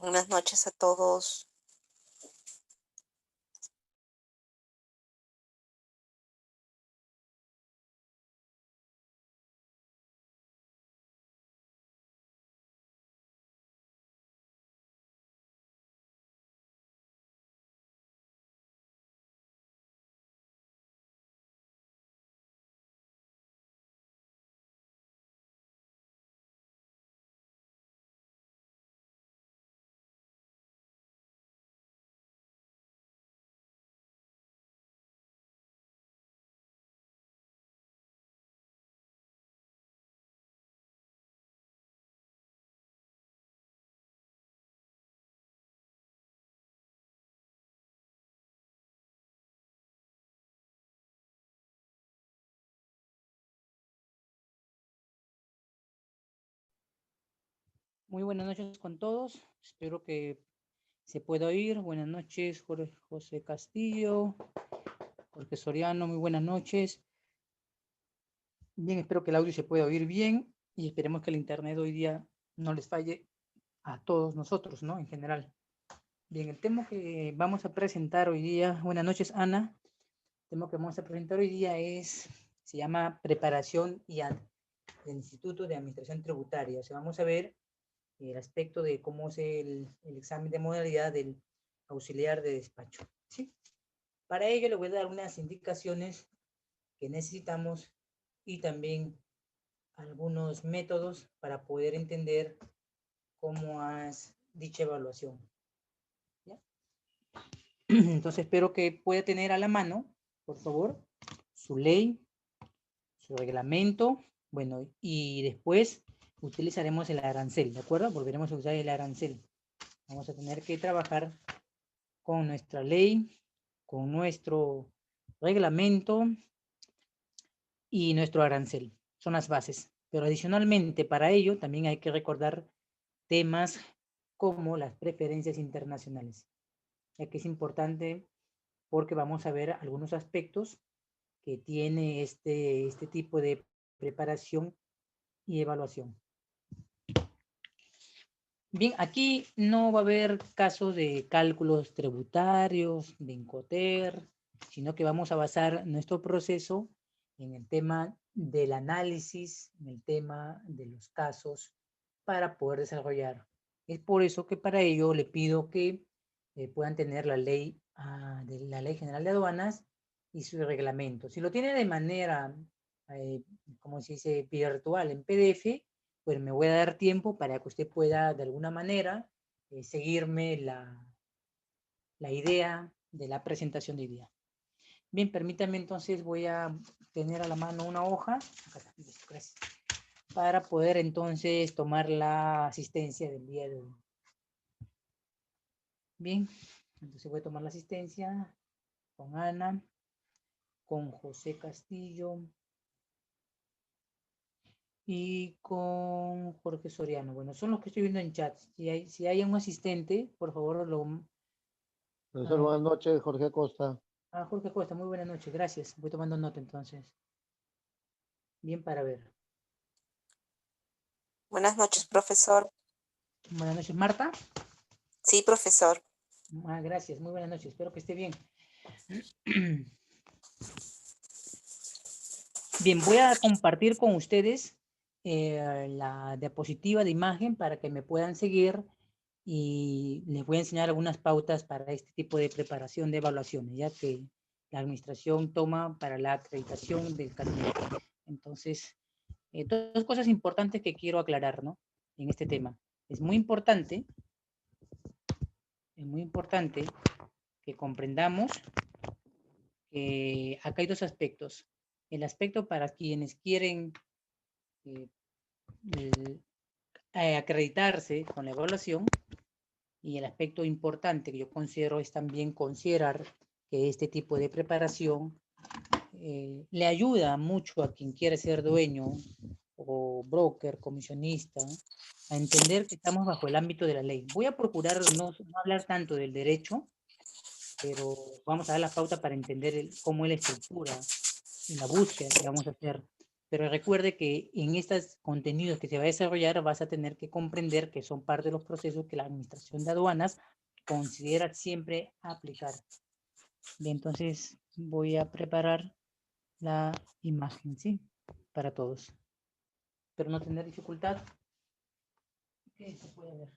Buenas noches a todos. Muy buenas noches con todos. Espero que se pueda oír. Buenas noches, José Castillo, Jorge Soriano, muy buenas noches. Bien, espero que el audio se pueda oír bien y esperemos que el internet hoy día no les falle a todos nosotros, ¿no? En general. Bien, el tema que vamos a presentar hoy día, buenas noches, Ana. El tema que vamos a presentar hoy día se llama preparación del Instituto de Administración Tributaria. O sea, vamos a ver el aspecto de cómo es el examen de modalidad del auxiliar de despacho. ¿Sí? Para ello le voy a dar unas indicaciones que necesitamos y también algunos métodos para poder entender cómo has dicha evaluación. ¿Ya? Entonces espero que pueda tener a la mano, por favor, su ley, su reglamento, bueno, y después utilizaremos el arancel, ¿de acuerdo? Volveremos a usar el arancel. Vamos a tener que trabajar con nuestra ley, con nuestro reglamento y nuestro arancel. Son las bases. Pero adicionalmente para ello también hay que recordar temas como las preferencias internacionales, ya que es importante porque vamos a ver algunos aspectos que tiene este tipo de preparación y evaluación. Bien, aquí no va a haber casos de cálculos tributarios, de Incoter, sino que vamos a basar nuestro proceso en el tema del análisis, en el tema de los casos, para poder desarrollar. Es por eso que para ello le pido que puedan tener la ley, de la Ley General de Aduanas y su reglamento. Si lo tiene de manera, como se dice, virtual en PDF, pues me voy a dar tiempo para que usted pueda de alguna manera seguirme la idea de la presentación de día. Bien, permítame entonces, voy a tener a la mano una hoja, acá está, listo, gracias, para poder entonces tomar la asistencia del día de hoy. Bien, entonces voy a tomar la asistencia con Ana, con José Castillo y con Jorge Soriano. Bueno, son los que estoy viendo en chat. Si hay un asistente, por favor, Profesor, buenas noches, Jorge Acosta. Jorge Costa, muy buenas noches, gracias. Voy tomando nota entonces. Bien para ver. Buenas noches, profesor. Buenas noches, Marta. Sí, profesor. Gracias, muy buenas noches, espero que esté bien. Bien, voy a compartir con ustedes la diapositiva de imagen para que me puedan seguir y les voy a enseñar algunas pautas para este tipo de preparación de evaluaciones, ya que la administración toma para la acreditación del carnet. Entonces, dos cosas importantes que quiero aclarar, ¿no? En este tema. Es muy importante que comprendamos que acá hay dos aspectos. El aspecto para quienes quieren eh, acreditarse con la evaluación y el aspecto importante que yo considero es también considerar que este tipo de preparación le ayuda mucho a quien quiere ser dueño o broker, comisionista, a entender que estamos bajo el ámbito de la ley. Voy a procurar no hablar tanto del derecho, pero vamos a dar la pauta para entender cómo es la estructura y la búsqueda que vamos a hacer Pero recuerde que en estos contenidos que se va a desarrollar vas a tener que comprender que son parte de los procesos que la Administración de Aduanas considera siempre aplicar. Bien, entonces voy a preparar la imagen, ¿sí? Para todos. Pero no tener dificultad. ¿Qué se puede ver?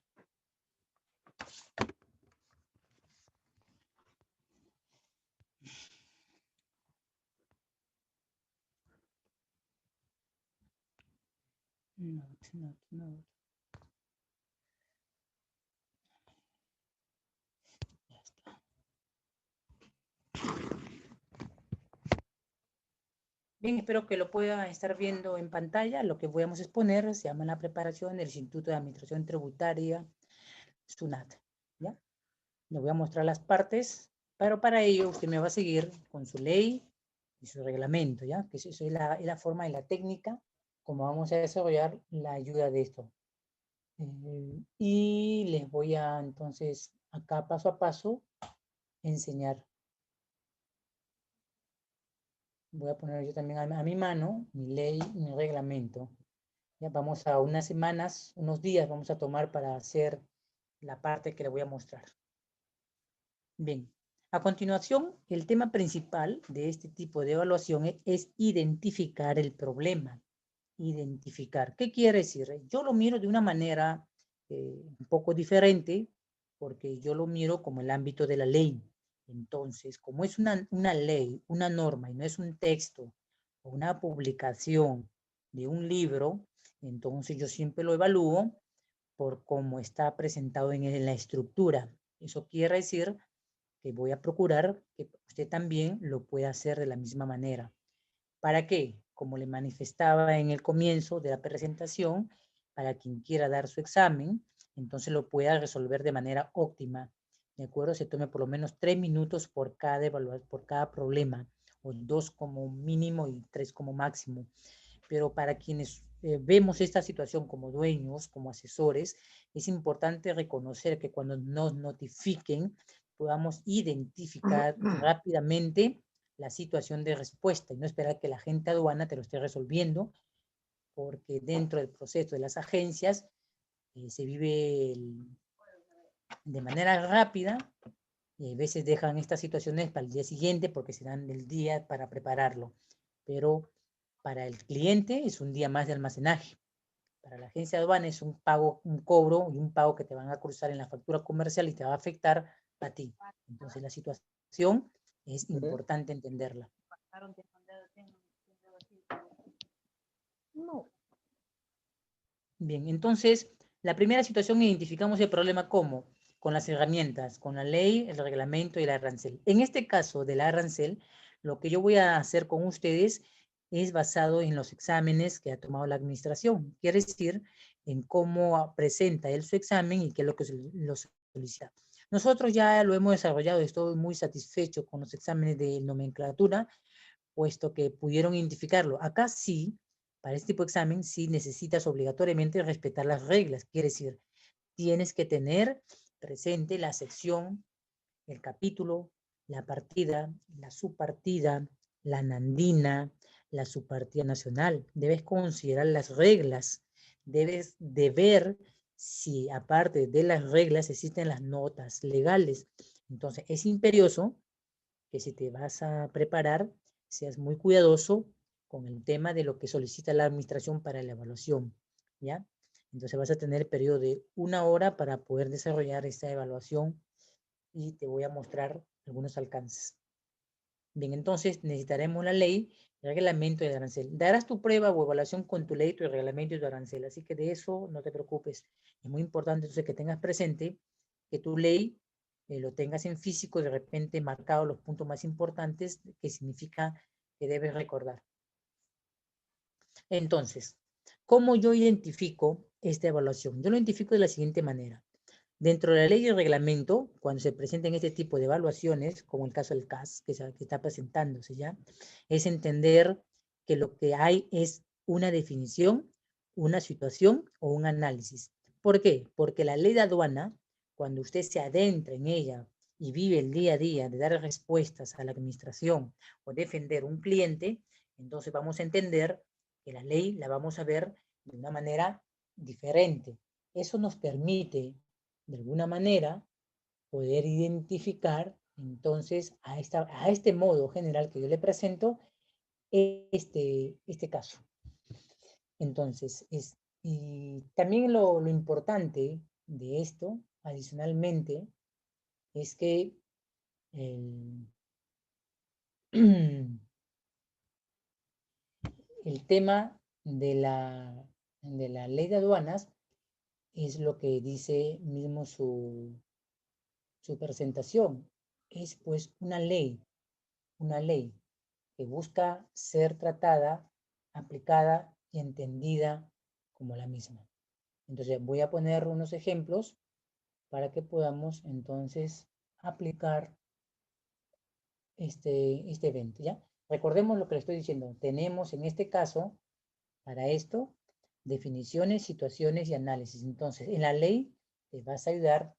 No. Ya está. Bien, espero que lo pueda estar viendo en pantalla. Lo que vamos a exponer se llama la preparación del Instituto de Administración Tributaria, SUNAT. ¿Ya? Le voy a mostrar las partes, pero para ello usted me va a seguir con su ley y su reglamento, ¿ya? Que eso es la forma y la técnica como vamos a desarrollar la ayuda de esto. Y les voy a, entonces, acá paso a paso, enseñar. Voy a poner yo también a mi mano mi ley y mi reglamento. Ya vamos a unas semanas, unos días vamos a tomar para hacer la parte que le voy a mostrar. Bien, a continuación, el tema principal de este tipo de evaluación es identificar el problema. Identificar. ¿Qué quiere decir? Yo lo miro de una manera un poco diferente porque yo lo miro como el ámbito de la ley. Entonces, como es una ley, una norma y no es un texto o una publicación de un libro, entonces yo siempre lo evalúo por cómo está presentado en la estructura. Eso quiere decir que voy a procurar que usted también lo pueda hacer de la misma manera. ¿Para qué? Como le manifestaba en el comienzo de la presentación, para quien quiera dar su examen, entonces lo pueda resolver de manera óptima. ¿De acuerdo? Se tome por lo menos 3 minutos por cada problema, o 2 como mínimo y 3 como máximo. Pero para quienes vemos esta situación como dueños, como asesores, es importante reconocer que cuando nos notifiquen, podamos identificar rápidamente la situación de respuesta y no esperar que la agente aduana te lo esté resolviendo, porque dentro del proceso de las agencias se vive de manera rápida y a veces dejan estas situaciones para el día siguiente porque se dan el día para prepararlo. Pero para el cliente es un día más de almacenaje. Para la agencia de aduana es un pago, un cobro y un pago que te van a cruzar en la factura comercial y te va a afectar a ti. Entonces la situación es importante entenderla. No. Bien, entonces la primera situación identificamos el problema ¿cómo? Con las herramientas, con la ley, el reglamento y el arancel. En este caso del arancel, lo que yo voy a hacer con ustedes es basado en los exámenes que ha tomado la administración. Quiere decir, en cómo presenta él su examen y qué es lo que lo solicita. Nosotros ya lo hemos desarrollado, estoy muy satisfecho con los exámenes de nomenclatura, puesto que pudieron identificarlo. Acá sí, para este tipo de examen, sí necesitas obligatoriamente respetar las reglas. Quiere decir, tienes que tener presente la sección, el capítulo, la partida, la subpartida, la nandina, la subpartida nacional. Debes considerar las reglas. Debes de ver si aparte de las reglas existen las notas legales. Entonces, es imperioso que si te vas a preparar, seas muy cuidadoso con el tema de lo que solicita la administración para la evaluación, ¿ya? Entonces vas a tener el periodo de 1 hora para poder desarrollar esta evaluación y te voy a mostrar algunos alcances. Bien, entonces necesitaremos la ley, el reglamento y el arancel. Darás tu prueba o evaluación con tu ley, tu reglamento y tu arancel, así que de eso no te preocupes. Es muy importante entonces que tengas presente que tu ley lo tengas en físico, de repente marcado los puntos más importantes que significa que debes recordar. Entonces, ¿cómo yo identifico esta evaluación? Yo lo identifico de la siguiente manera. Dentro de la ley y el reglamento, cuando se presenten este tipo de evaluaciones, como el caso del CAS, que está presentándose ya, es entender que lo que hay es una definición, una situación o un análisis. ¿Por qué? Porque la ley de aduana, cuando usted se adentra en ella y vive el día a día de dar respuestas a la administración o defender un cliente, entonces vamos a entender que la ley la vamos a ver de una manera diferente. Eso nos permite, de alguna manera, poder identificar, entonces, a este modo general que yo le presento, este caso. Entonces, y también lo importante de esto, adicionalmente, es que el tema de la ley de aduanas es lo que dice mismo su presentación. Es pues una ley que busca ser tratada, aplicada y entendida como la misma. Entonces voy a poner unos ejemplos para que podamos entonces aplicar este evento, ¿ya? Recordemos lo que le estoy diciendo. Tenemos en este caso, para esto, definiciones, situaciones y análisis. Entonces, en la ley te vas a ayudar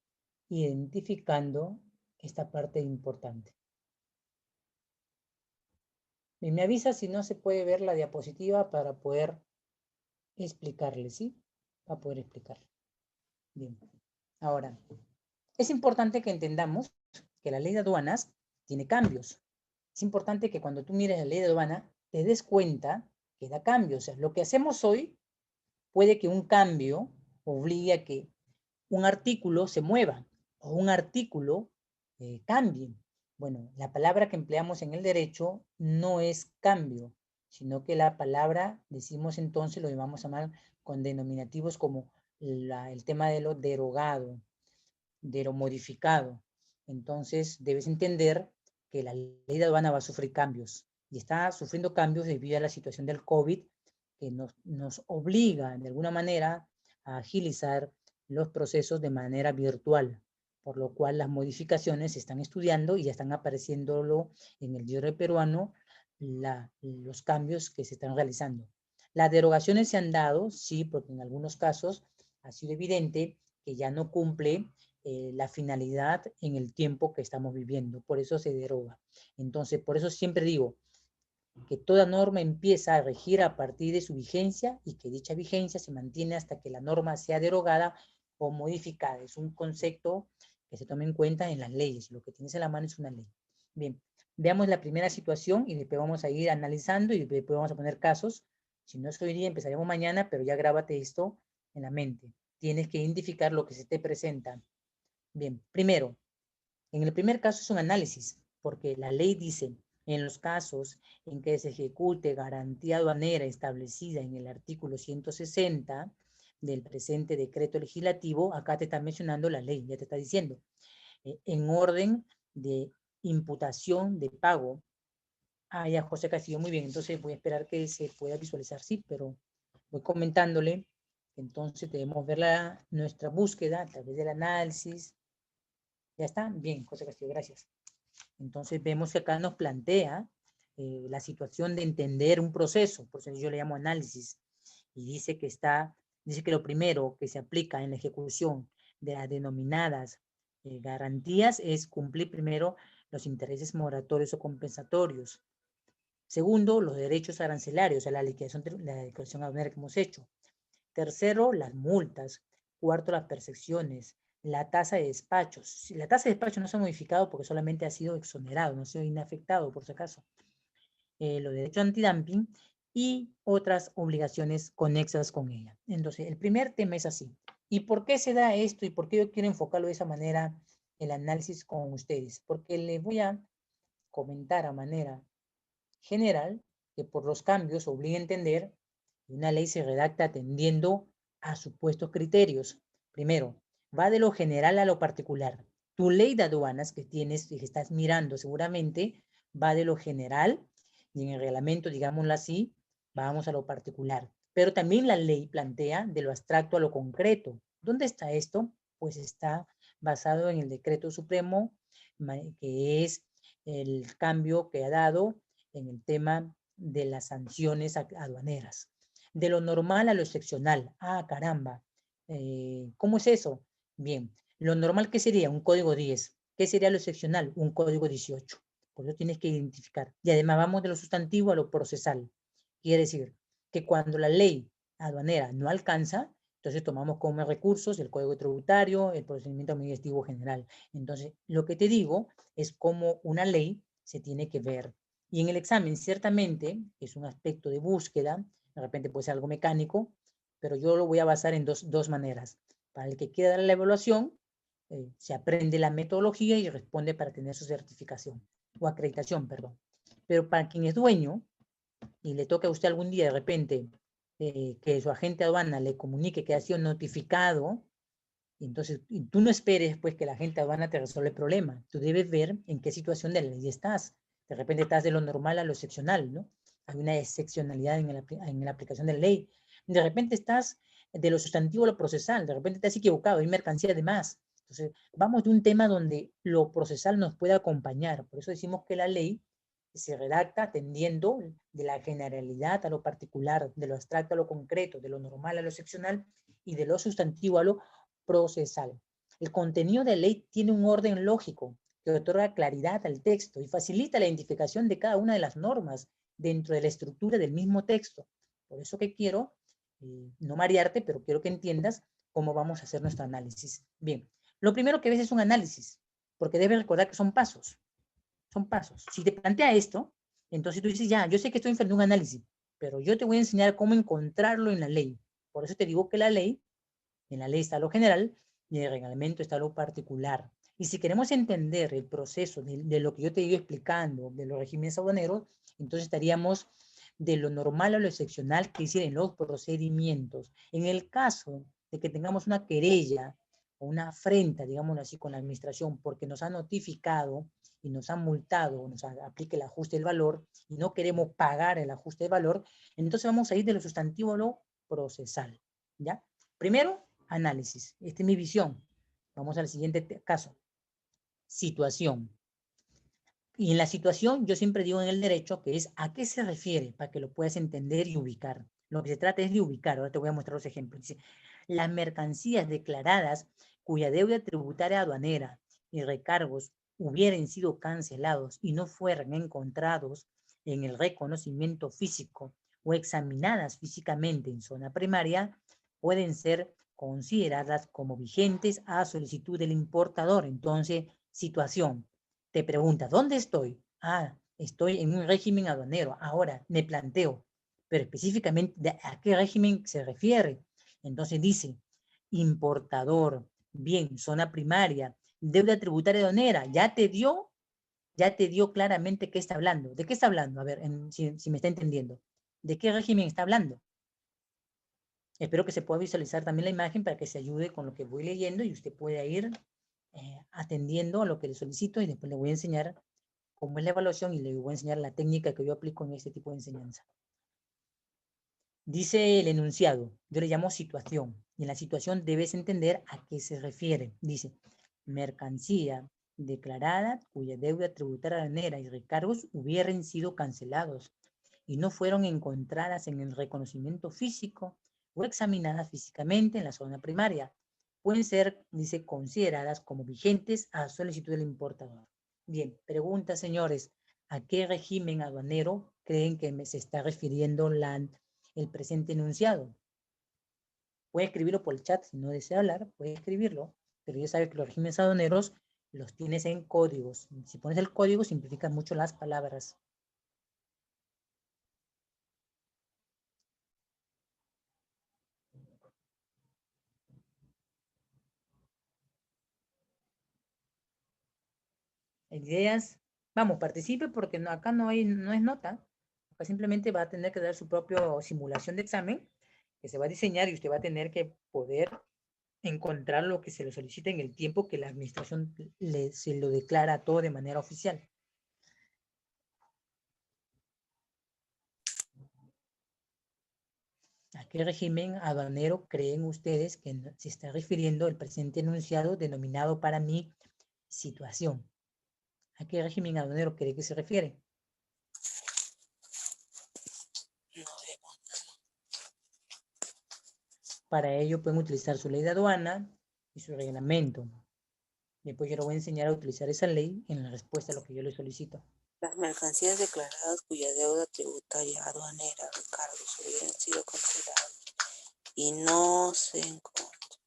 identificando esta parte importante. Y me avisa si no se puede ver la diapositiva para poder explicarle, ¿sí? Para poder explicarle. Bien. Ahora, es importante que entendamos que la ley de aduanas tiene cambios. Es importante que cuando tú mires la ley de aduana te des cuenta que da cambios. O sea, lo que hacemos hoy puede que un cambio obligue a que un artículo se mueva o un artículo cambie. Bueno, la palabra que empleamos en el derecho no es cambio, sino que la palabra, decimos entonces, lo llamamos a llamar con denominativos como el tema de lo derogado, de lo modificado. Entonces, debes entender que la ley de aduana va a sufrir cambios y está sufriendo cambios debido a la situación del COVID que nos obliga de alguna manera a agilizar los procesos de manera virtual, por lo cual las modificaciones se están estudiando y ya están apareciéndolo en el diario peruano los cambios que se están realizando. Las derogaciones se han dado, sí, porque en algunos casos ha sido evidente que ya no cumple la finalidad en el tiempo que estamos viviendo, por eso se deroga. Entonces, por eso siempre digo que toda norma empieza a regir a partir de su vigencia y que dicha vigencia se mantiene hasta que la norma sea derogada o modificada. Es un concepto que se toma en cuenta en las leyes. Lo que tienes en la mano es una ley. Bien, veamos la primera situación y después vamos a ir analizando y después vamos a poner casos. Si no es hoy día, empezaremos mañana, pero ya grábate esto en la mente. Tienes que identificar lo que se te presenta. Bien, primero, en el primer caso es un análisis, porque la ley dice, en los casos en que se ejecute garantía aduanera establecida en el artículo 160 del presente decreto legislativo, acá te está mencionando la ley, ya te está diciendo, en orden de imputación de pago. Ah, ya, José Castillo, muy bien, entonces voy a esperar que se pueda visualizar, sí, pero voy comentándole, entonces debemos ver nuestra búsqueda a través del análisis. Ya está, bien, José Castillo, gracias. Entonces vemos que acá nos plantea la situación de entender un proceso, por eso yo le llamo análisis, y dice que lo primero que se aplica en la ejecución de las denominadas garantías es cumplir primero los intereses moratorios o compensatorios. Segundo, los derechos arancelarios, o sea, la declaración aduanera que hemos hecho. Tercero, las multas. Cuarto, las percepciones. La tasa de despachos. Si la tasa de despacho no se ha modificado porque solamente ha sido exonerado, no ha sido inafectado por si acaso. Los derechos antidumping y otras obligaciones conexas con ella. Entonces, el primer tema es así. ¿Y por qué se da esto y por qué yo quiero enfocarlo de esa manera, el análisis con ustedes? Porque les voy a comentar a manera general que por los cambios obliga a entender que una ley se redacta atendiendo a supuestos criterios. Primero, va de lo general a lo particular. Tu ley de aduanas que tienes y que estás mirando seguramente va de lo general y en el reglamento, digámoslo así, vamos a lo particular. Pero también la ley plantea de lo abstracto a lo concreto. ¿Dónde está esto? Pues está basado en el decreto supremo, que es el cambio que ha dado en el tema de las sanciones aduaneras. De lo normal a lo excepcional. Ah, caramba. ¿Cómo es eso? Bien, lo normal, ¿qué sería? Un código 10. ¿Qué sería lo excepcional? Un código 18. Por eso tienes que identificar. Y además vamos de lo sustantivo a lo procesal. Quiere decir, que cuando la ley aduanera no alcanza, entonces tomamos como recursos el Código Tributario, el procedimiento administrativo general. Entonces, lo que te digo es cómo una ley se tiene que ver. Y en el examen, ciertamente, es un aspecto de búsqueda, de repente puede ser algo mecánico, pero yo lo voy a basar en dos maneras. Para el que quiera dar la evaluación, se aprende la metodología y responde para tener su certificación, o acreditación, perdón. Pero para quien es dueño, y le toca a usted algún día de repente que su agente de aduana le comunique que ha sido notificado, entonces y tú no esperes pues que la agente de aduana te resuelva el problema. Tú debes ver en qué situación de la ley estás. De repente estás de lo normal a lo excepcional, ¿no? Hay una excepcionalidad en la aplicación de la ley. De repente estás de lo sustantivo a lo procesal, de repente te has equivocado, hay mercancía de más. Entonces, vamos de un tema donde lo procesal nos puede acompañar. Por eso decimos que la ley se redacta atendiendo de la generalidad a lo particular, de lo abstracto a lo concreto, de lo normal a lo excepcional y de lo sustantivo a lo procesal. El contenido de ley tiene un orden lógico que otorga claridad al texto y facilita la identificación de cada una de las normas dentro de la estructura del mismo texto. Por eso que quiero, no marearte, pero quiero que entiendas cómo vamos a hacer nuestro análisis. Bien, lo primero que ves es un análisis, porque debes recordar que son pasos. Son pasos. Si te plantea esto, entonces tú dices, ya, yo sé que estoy enfrente de un análisis, pero yo te voy a enseñar cómo encontrarlo en la ley. Por eso te digo que en la ley está lo general y en el reglamento está lo particular. Y si queremos entender el proceso de lo que yo te he ido explicando, de los regímenes aduaneros, entonces estaríamos de lo normal a lo excepcional que hicieron los procedimientos. En el caso de que tengamos una querella o una afrenta, digámoslo así, con la administración, porque nos ha notificado y nos han multado, nos aplique el ajuste del valor y no queremos pagar el ajuste del valor, entonces vamos a ir de lo sustantivo a lo procesal, ¿ya? Primero, análisis. Esta es mi visión. Vamos al siguiente caso. Situación. Y en la situación, yo siempre digo en el derecho que es a qué se refiere, para que lo puedas entender y ubicar. Lo que se trata es de ubicar. Ahora te voy a mostrar los ejemplos. Dice, las mercancías declaradas cuya deuda tributaria aduanera y recargos hubieran sido cancelados y no fueran encontrados en el reconocimiento físico o examinadas físicamente en zona primaria, pueden ser consideradas como vigentes a solicitud del importador. Entonces, situación. Te pregunta, ¿dónde estoy? Ah, estoy en un régimen aduanero. Ahora, me planteo, pero específicamente, ¿a qué régimen se refiere? Entonces dice, importador, bien, zona primaria, deuda tributaria aduanera, ya te dio claramente qué está hablando. ¿De qué está hablando? A ver, si me está entendiendo. ¿De qué régimen está hablando? Espero que se pueda visualizar también la imagen para que se ayude con lo que voy leyendo y usted pueda ir atendiendo a lo que le solicito y después le voy a enseñar cómo es la evaluación y le voy a enseñar la técnica que yo aplico en este tipo de enseñanza. Dice el enunciado, yo le llamo situación, y en la situación debes entender a qué se refiere. Dice, mercancía declarada cuya deuda tributaria aduanera y recargos hubieran sido cancelados y no fueron encontradas en el reconocimiento físico o examinadas físicamente en la zona primaria. Pueden ser, dice, consideradas como vigentes a solicitud del importador. Bien, pregunta, señores, ¿a qué régimen aduanero creen que se está refiriendo el presente enunciado? Puede escribirlo por el chat, si no desea hablar, puede escribirlo, pero ya sabe que los regímenes aduaneros los tienes en códigos. Si pones el código, simplificas mucho las palabras. Ideas, vamos, participe porque no, acá no es nota. Acá simplemente va a tener que dar su propia simulación de examen que se va a diseñar y usted va a tener que poder encontrar lo que se le solicita en el tiempo que la administración se lo declara todo de manera oficial. ¿A qué régimen aduanero creen ustedes que se está refiriendo el presente enunciado denominado para mí situación? ¿A qué régimen aduanero cree que se refiere? Para ello pueden utilizar su ley de aduana y su reglamento. Después yo le voy a enseñar a utilizar esa ley en la respuesta a lo que yo le solicito. Las mercancías declaradas cuya deuda tributaria aduanera o cargos hubieran sido canceladas y no se encuentran.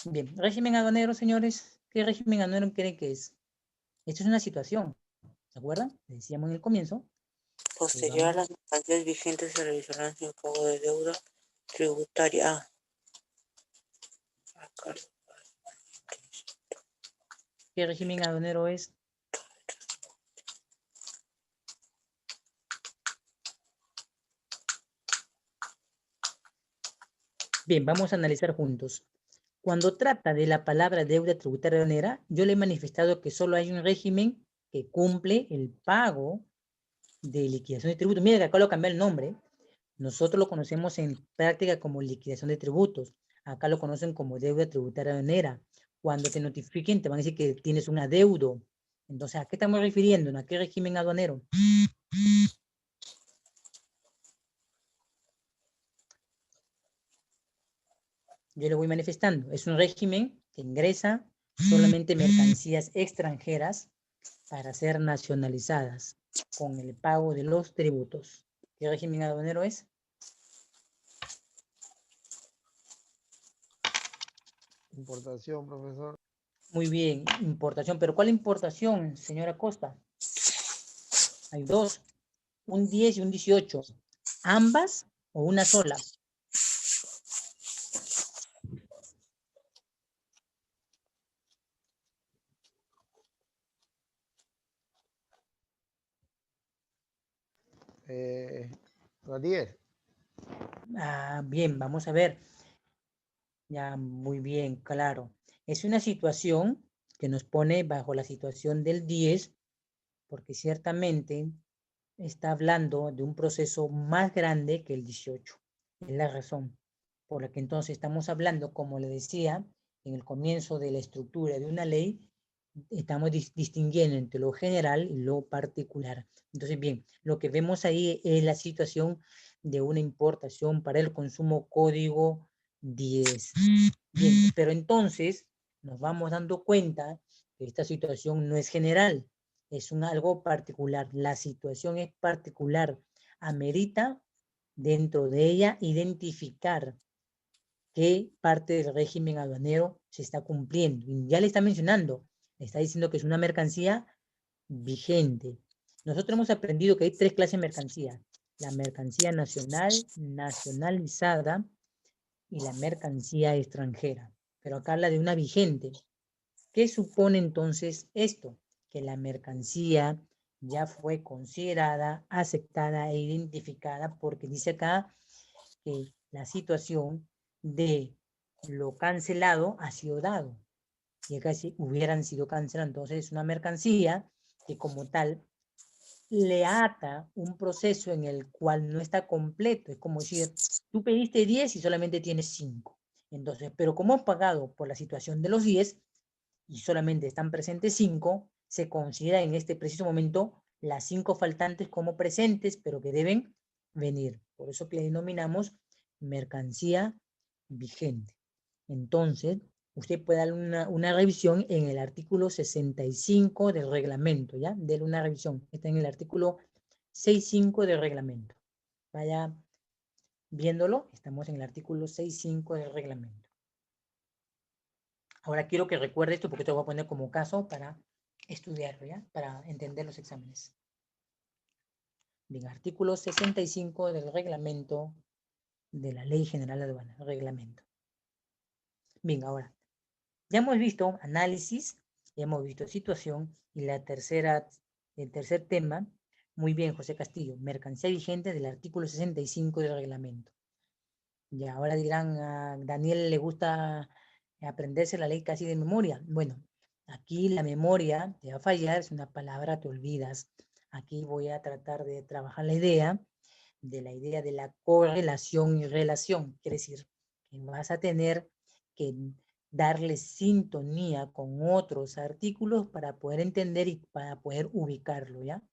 Bien, régimen aduanero, señores. ¿Qué régimen aduanero creen que es? Esto es una situación, ¿se acuerdan? Decíamos en el comienzo. Posterior a las mercancías vigentes se realizarán sin pago de deuda tributaria. ¿Qué régimen aduanero es? Bien, vamos a analizar juntos. Cuando trata de la palabra deuda tributaria aduanera, yo le he manifestado que solo hay un régimen que cumple el pago de liquidación de tributos. Mira que acá lo cambié el nombre. Nosotros lo conocemos en práctica como liquidación de tributos. Acá lo conocen como deuda tributaria aduanera. Cuando te notifiquen, te van a decir que tienes un adeudo. Entonces, ¿a qué estamos refiriendo? ¿A qué régimen aduanero? Yo le voy manifestando. Es un régimen que ingresa solamente mercancías extranjeras para ser nacionalizadas con el pago de los tributos. ¿Qué régimen aduanero es? Importación, profesor. Muy bien, importación. ¿Pero cuál importación, señora Costa? Hay dos, un 10 y un 18. ¿Ambas o una sola? Las 10. Ah, bien, vamos a ver. Ya, muy bien, claro. Es una situación que nos pone bajo la situación del 10, porque ciertamente está hablando de un proceso más grande que el 18. Es la razón por la que entonces estamos hablando, como le decía, en el comienzo de la estructura de una ley, estamos distinguiendo entre lo general y lo particular. Entonces, bien, lo que vemos ahí es la situación de una importación para el consumo código 10. Bien, pero entonces nos vamos dando cuenta que esta situación no es general, es algo particular. La situación es particular. Amerita dentro de ella identificar qué parte del régimen aduanero se está cumpliendo. Y ya le está mencionando, le está diciendo que es una mercancía vigente. Nosotros hemos aprendido que hay tres clases de mercancía. La mercancía nacional, nacionalizada y la mercancía extranjera. Pero acá habla de una vigente. ¿Qué supone entonces esto? Que la mercancía ya fue considerada, aceptada e identificada, porque dice acá que la situación de lo cancelado ha sido dado. Y acá si hubieran sido cancelados, entonces es una mercancía que como tal le ata un proceso en el cual no está completo. Es como decir, tú pediste 10 y solamente tienes 5. Entonces, pero como has pagado por la situación de los 10, y solamente están presentes 5, se considera en este preciso momento las 5 faltantes como presentes, pero que deben venir. Por eso que le denominamos mercancía vigente. Entonces, usted puede dar una revisión en el artículo 65 del reglamento, ¿ya? Dele una revisión. Está en el artículo 65 del reglamento. Vaya viéndolo, estamos en el artículo 65 del reglamento. Ahora quiero que recuerde esto porque te lo voy a poner como caso para estudiarlo, ¿ya? Para entender los exámenes. Bien, artículo 65 del reglamento de la Ley General de Aduanas, reglamento. Bien, ahora, ya hemos visto análisis, ya hemos visto situación y el tercer tema, muy bien, José Castillo, mercancía vigente del artículo 65 del reglamento. Y ahora dirán, a Daniel le gusta aprenderse la ley casi de memoria. Bueno, aquí la memoria te va a fallar, es una palabra, te olvidas. Aquí voy a tratar de trabajar la idea de la correlación y relación. Quiere decir que vas a tener que darle sintonía con otros artículos para poder entender y para poder ubicarlo, ¿ya?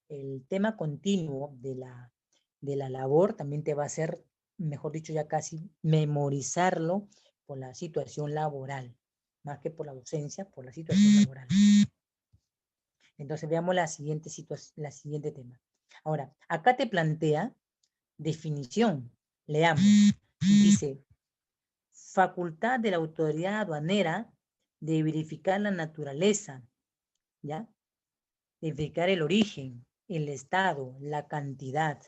El tema continuo de la labor también te va a hacer, mejor dicho, ya casi memorizarlo por la situación laboral. más que por la docencia, por la situación laboral. Entonces veamos la siguiente situación, la siguiente tema. Ahora, acá te plantea definición. Leamos. Dice, facultad de la autoridad aduanera de verificar la naturaleza, ¿ya? De verificar el origen, el estado, la cantidad,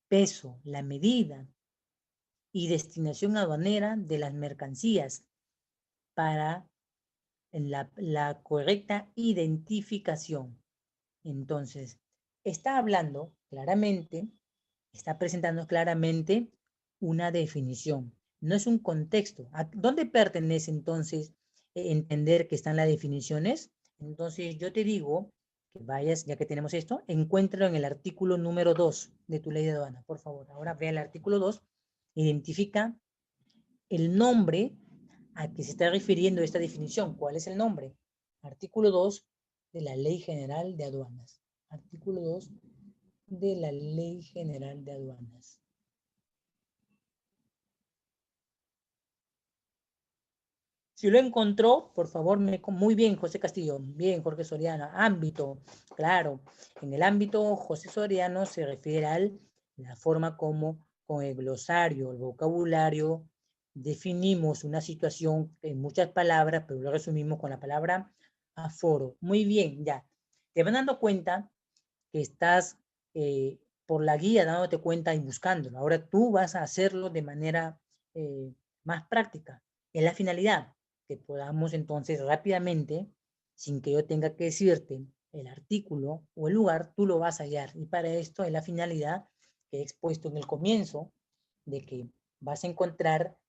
peso, la medida y destinación aduanera de las mercancías para la correcta identificación. Entonces, está hablando claramente, está presentando claramente una definición. No es un contexto. ¿A dónde pertenece entonces entender que están las definiciones? Entonces, yo te digo que vayas, ya que tenemos esto, encuéntralo en el artículo número 2 de tu ley de aduana, por favor. Ahora ve el artículo 2, identifica el nombre a que se está refiriendo esta definición. ¿Cuál es el nombre? Artículo 2 de la Ley General de Aduanas. Artículo 2 de la Ley General de Aduanas. Si lo encontró, por favor, muy bien, José Castillo, bien, Jorge Soriano, ámbito, claro, en el ámbito, José Soriano se refiere a la forma como con el glosario, el vocabulario, definimos una situación en muchas palabras, pero lo resumimos con la palabra aforo. Muy bien, ya. Te van dando cuenta que estás por la guía dándote cuenta y buscándolo. Ahora tú vas a hacerlo de manera más práctica. Es la finalidad, que podamos entonces rápidamente, sin que yo tenga que decirte el artículo o el lugar, tú lo vas a hallar. Y para esto es la finalidad que he expuesto en el comienzo, de que vas a encontrar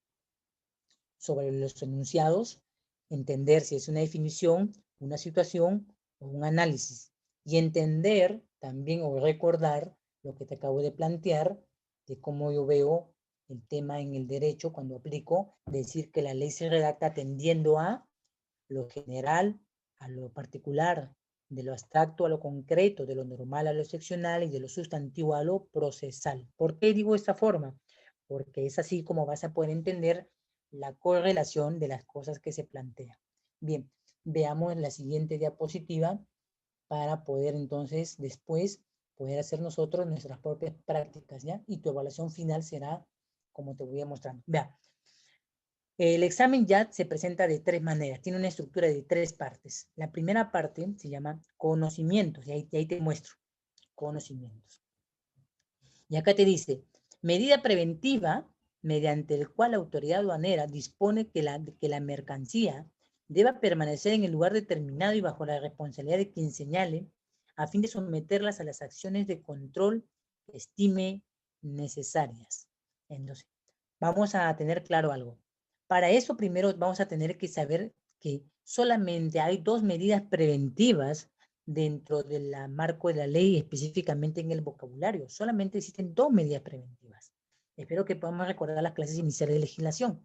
sobre los enunciados, entender si es una definición, una situación o un análisis. Y entender también o recordar lo que te acabo de plantear, de cómo yo veo el tema en el derecho cuando aplico, decir que la ley se redacta atendiendo a lo general, a lo particular, de lo abstracto a lo concreto, de lo normal a lo excepcional y de lo sustantivo a lo procesal. ¿Por qué digo esta forma? Porque es así como vas a poder entender la correlación de las cosas que se plantean. Bien, veamos la siguiente diapositiva para poder entonces después poder hacer nosotros nuestras propias prácticas, ¿ya? Y tu evaluación final será como te voy a mostrar. Vea, el examen ya se presenta de tres maneras, tiene una estructura de tres partes. La primera parte se llama conocimientos, y ahí te muestro, conocimientos. Y acá te dice, medida preventiva mediante el cual la autoridad aduanera dispone que la mercancía deba permanecer en el lugar determinado y bajo la responsabilidad de quien señale, a fin de someterlas a las acciones de control que estime necesarias. Entonces, vamos a tener claro algo. Para eso primero vamos a tener que saber que solamente hay dos medidas preventivas dentro del marco de la ley, específicamente en el vocabulario. Solamente existen dos medidas preventivas. Espero que podamos recordar las clases iniciales de legislación.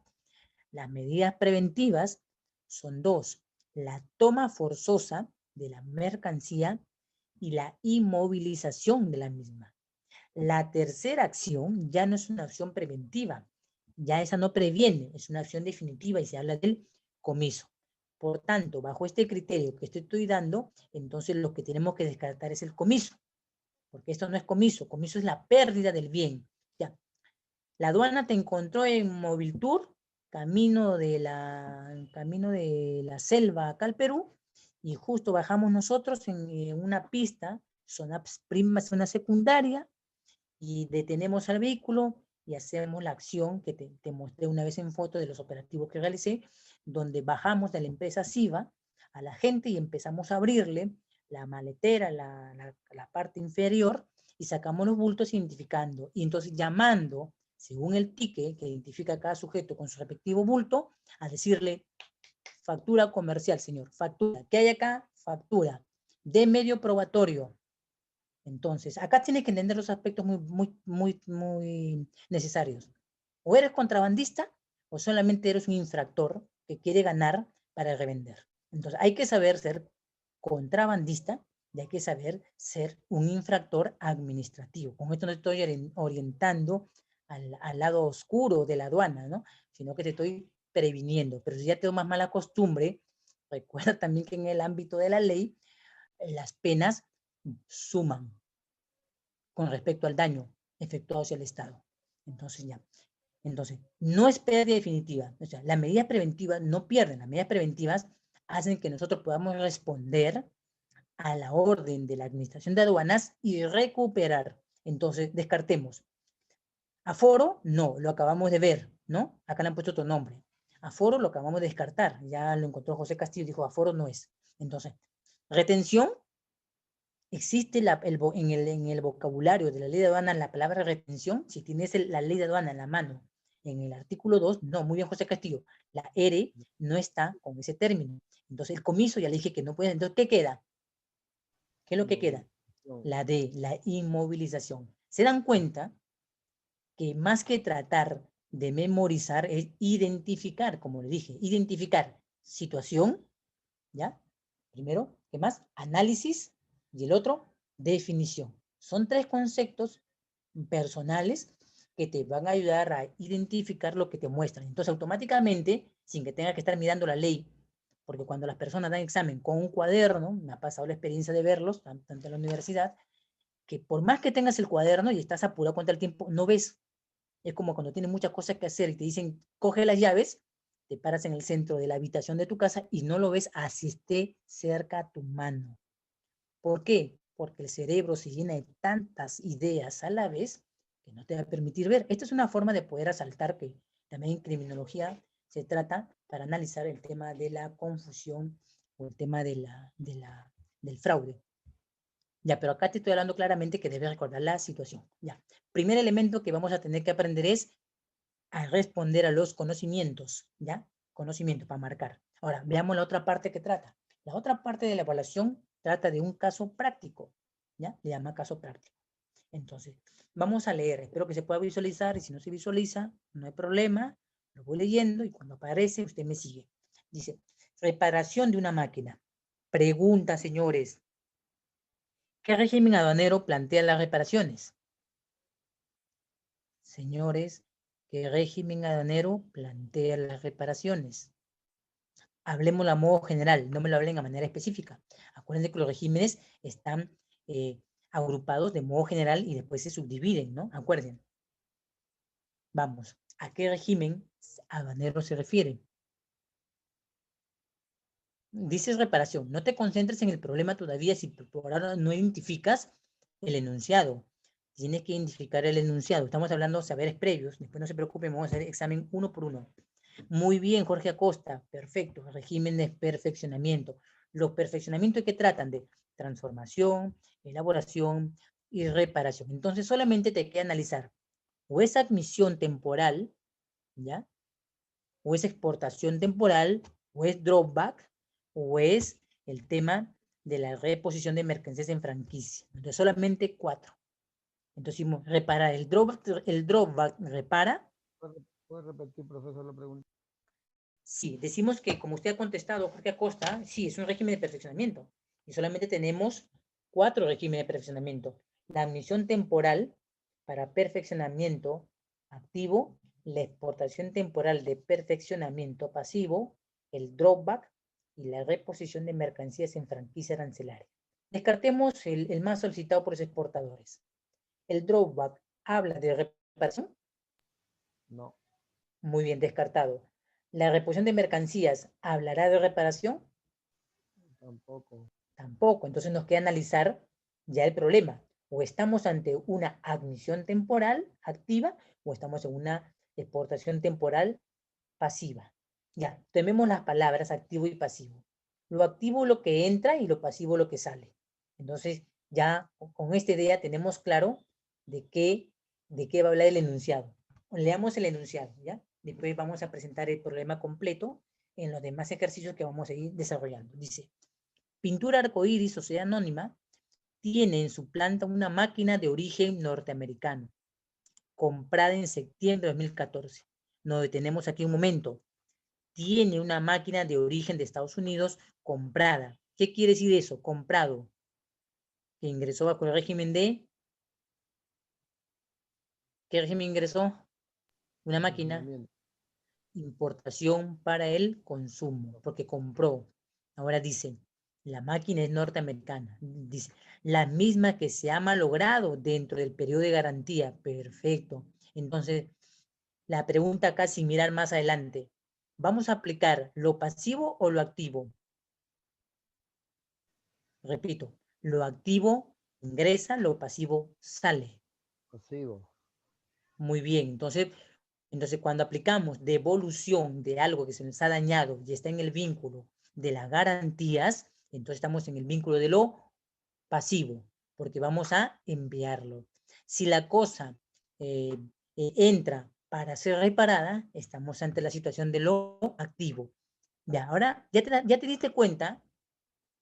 Las medidas preventivas son dos: la toma forzosa de la mercancía y la inmovilización de la misma. La tercera acción ya no es una acción preventiva, ya esa no previene, es una acción definitiva y se habla del comiso. Por tanto, bajo este criterio que estoy dando, entonces lo que tenemos que descartar es el comiso, porque esto no es comiso, comiso es la pérdida del bien. Ya. La aduana te encontró en Moviltour, camino de la selva acá al Perú, y justo bajamos nosotros en una pista, zona prima, zona secundaria, y detenemos al vehículo y hacemos la acción que te mostré una vez en foto de los operativos que realicé, donde bajamos de la empresa SIVA a la gente y empezamos a abrirle la maletera, la parte inferior, y sacamos los bultos identificando, y entonces llamando, según el ticket que identifica a cada sujeto con su respectivo bulto, a decirle: factura comercial, señor, factura. ¿Qué hay acá? Factura de medio probatorio. Entonces, acá tienes que entender los aspectos muy necesarios. O eres contrabandista o solamente eres un infractor que quiere ganar para revender. Entonces, hay que saber ser contrabandista y hay que saber ser un infractor administrativo. Con esto no estoy orientando al lado oscuro de la aduana, ¿no? Sino que te estoy previniendo. Pero si ya te tomas mala costumbre, recuerda también que en el ámbito de la ley, las penas suman con respecto al daño efectuado hacia el Estado. Entonces ya. Entonces, no es pérdida definitiva. O sea, las medidas preventivas no pierden. Las medidas preventivas hacen que nosotros podamos responder a la orden de la Administración de Aduanas y recuperar. Entonces, descartemos. Aforo, no, lo acabamos de ver, ¿no? Acá le han puesto otro nombre. Aforo lo acabamos de descartar. Ya lo encontró José Castillo, dijo aforo no es. Entonces, retención, existe en el vocabulario de la ley de aduana la palabra retención. Si tienes la ley de aduana en la mano, en el artículo 2, no, muy bien José Castillo, la ERE no está con ese término. Entonces, el comiso ya le dije que no puede. Entonces, ¿qué queda? ¿Qué es lo que queda? La D, la inmovilización. ¿Se dan cuenta que más que tratar de memorizar es identificar, como le dije, identificar situación, ¿ya? Primero, ¿qué más? Análisis y el otro, definición. Son tres conceptos personales que te van a ayudar a identificar lo que te muestran. Entonces, automáticamente, sin que tengas que estar mirando la ley, porque cuando las personas dan examen con un cuaderno, me ha pasado la experiencia de verlos, tanto en la universidad, que por más que tengas el cuaderno y estás apurado contra el tiempo, no ves. Es como cuando tienes muchas cosas que hacer y te dicen, coge las llaves, te paras en el centro de la habitación de tu casa y no lo ves así esté cerca a tu mano. ¿Por qué? Porque el cerebro se llena de tantas ideas a la vez que no te va a permitir ver. Esta es una forma de poder asaltar, que también en criminología se trata para analizar el tema de la confusión o el tema del fraude. Ya, pero acá te estoy hablando claramente que debes recordar la situación. Ya. Primer elemento que vamos a tener que aprender es a responder a los conocimientos, ¿ya? Conocimiento para marcar. Ahora, veamos la otra parte que trata. La otra parte de la evaluación trata de un caso práctico, ¿ya? Le llama caso práctico. Entonces, vamos a leer. Espero que se pueda visualizar y si no se visualiza, no hay problema. Lo voy leyendo y cuando aparece, usted me sigue. Dice, reparación de una máquina. Pregunta, señores. ¿Qué régimen aduanero plantea las reparaciones? Señores, ¿qué régimen aduanero plantea las reparaciones? Hablemos a modo general, no me lo hablen a manera específica. Acuérdense que los regímenes están agrupados de modo general y después se subdividen, ¿no? Acuérdense. Vamos, ¿a qué régimen aduanero se refiere? Dices reparación, no te concentres en el problema todavía si por ahora no identificas el enunciado. Tienes que identificar el enunciado. Estamos hablando de saberes previos. Después no se preocupen, vamos a hacer examen uno por uno. Muy bien, Jorge Acosta. Perfecto. Régimen de perfeccionamiento. Los perfeccionamientos que tratan de transformación, elaboración y reparación. Entonces solamente te queda analizar o es admisión temporal, ¿ya? O es exportación temporal, o es dropback, o es el tema de la reposición de mercancías en franquicia. Entonces solamente 4. Entonces decimos, reparar. El dropback repara. ¿Puede repetir, profesor, la pregunta? Sí, decimos que como usted ha contestado, Jorge Acosta, sí, es un régimen de perfeccionamiento. Y solamente tenemos 4 regímenes de perfeccionamiento. La admisión temporal para perfeccionamiento activo, la exportación temporal de perfeccionamiento pasivo, el dropback y la reposición de mercancías en franquicia arancelaria. Descartemos el más solicitado por los exportadores. El dropback habla de reparación. No. Muy bien, descartado. ¿La reposición de mercancías hablará de reparación? Tampoco. Tampoco. Entonces nos queda analizar ya el problema. O estamos ante una admisión temporal activa o estamos en una exportación temporal pasiva. Ya, tomemos las palabras activo y pasivo. Lo activo lo que entra y lo pasivo lo que sale. Entonces, ya con esta idea tenemos claro de qué va a hablar el enunciado. Leamos el enunciado, ¿ya? Después vamos a presentar el problema completo en los demás ejercicios que vamos a ir desarrollando. Dice, Pintura Arcoíris, Sociedad Anónima, tiene en su planta una máquina de origen norteamericano, comprada en septiembre de 2014. Nos detenemos aquí un momento. Tiene una máquina de origen de Estados Unidos comprada. ¿Qué quiere decir eso? Comprado. Que ingresó bajo el régimen de... ¿Qué régimen ingresó? Una máquina importación para el consumo, porque compró. Ahora dice, la máquina es norteamericana. Dice, la misma que se ha malogrado dentro del periodo de garantía. Perfecto. Entonces, la pregunta acá, sin mirar más adelante, ¿vamos a aplicar lo pasivo o lo activo? Repito, lo activo ingresa, lo pasivo sale. Pasivo. Muy bien, entonces cuando aplicamos devolución de algo que se nos ha dañado y está en el vínculo de las garantías, entonces estamos en el vínculo de lo pasivo, porque vamos a enviarlo. Si la cosa entra para ser reparada, estamos ante la situación de lo activo. Ya, ahora ya te diste cuenta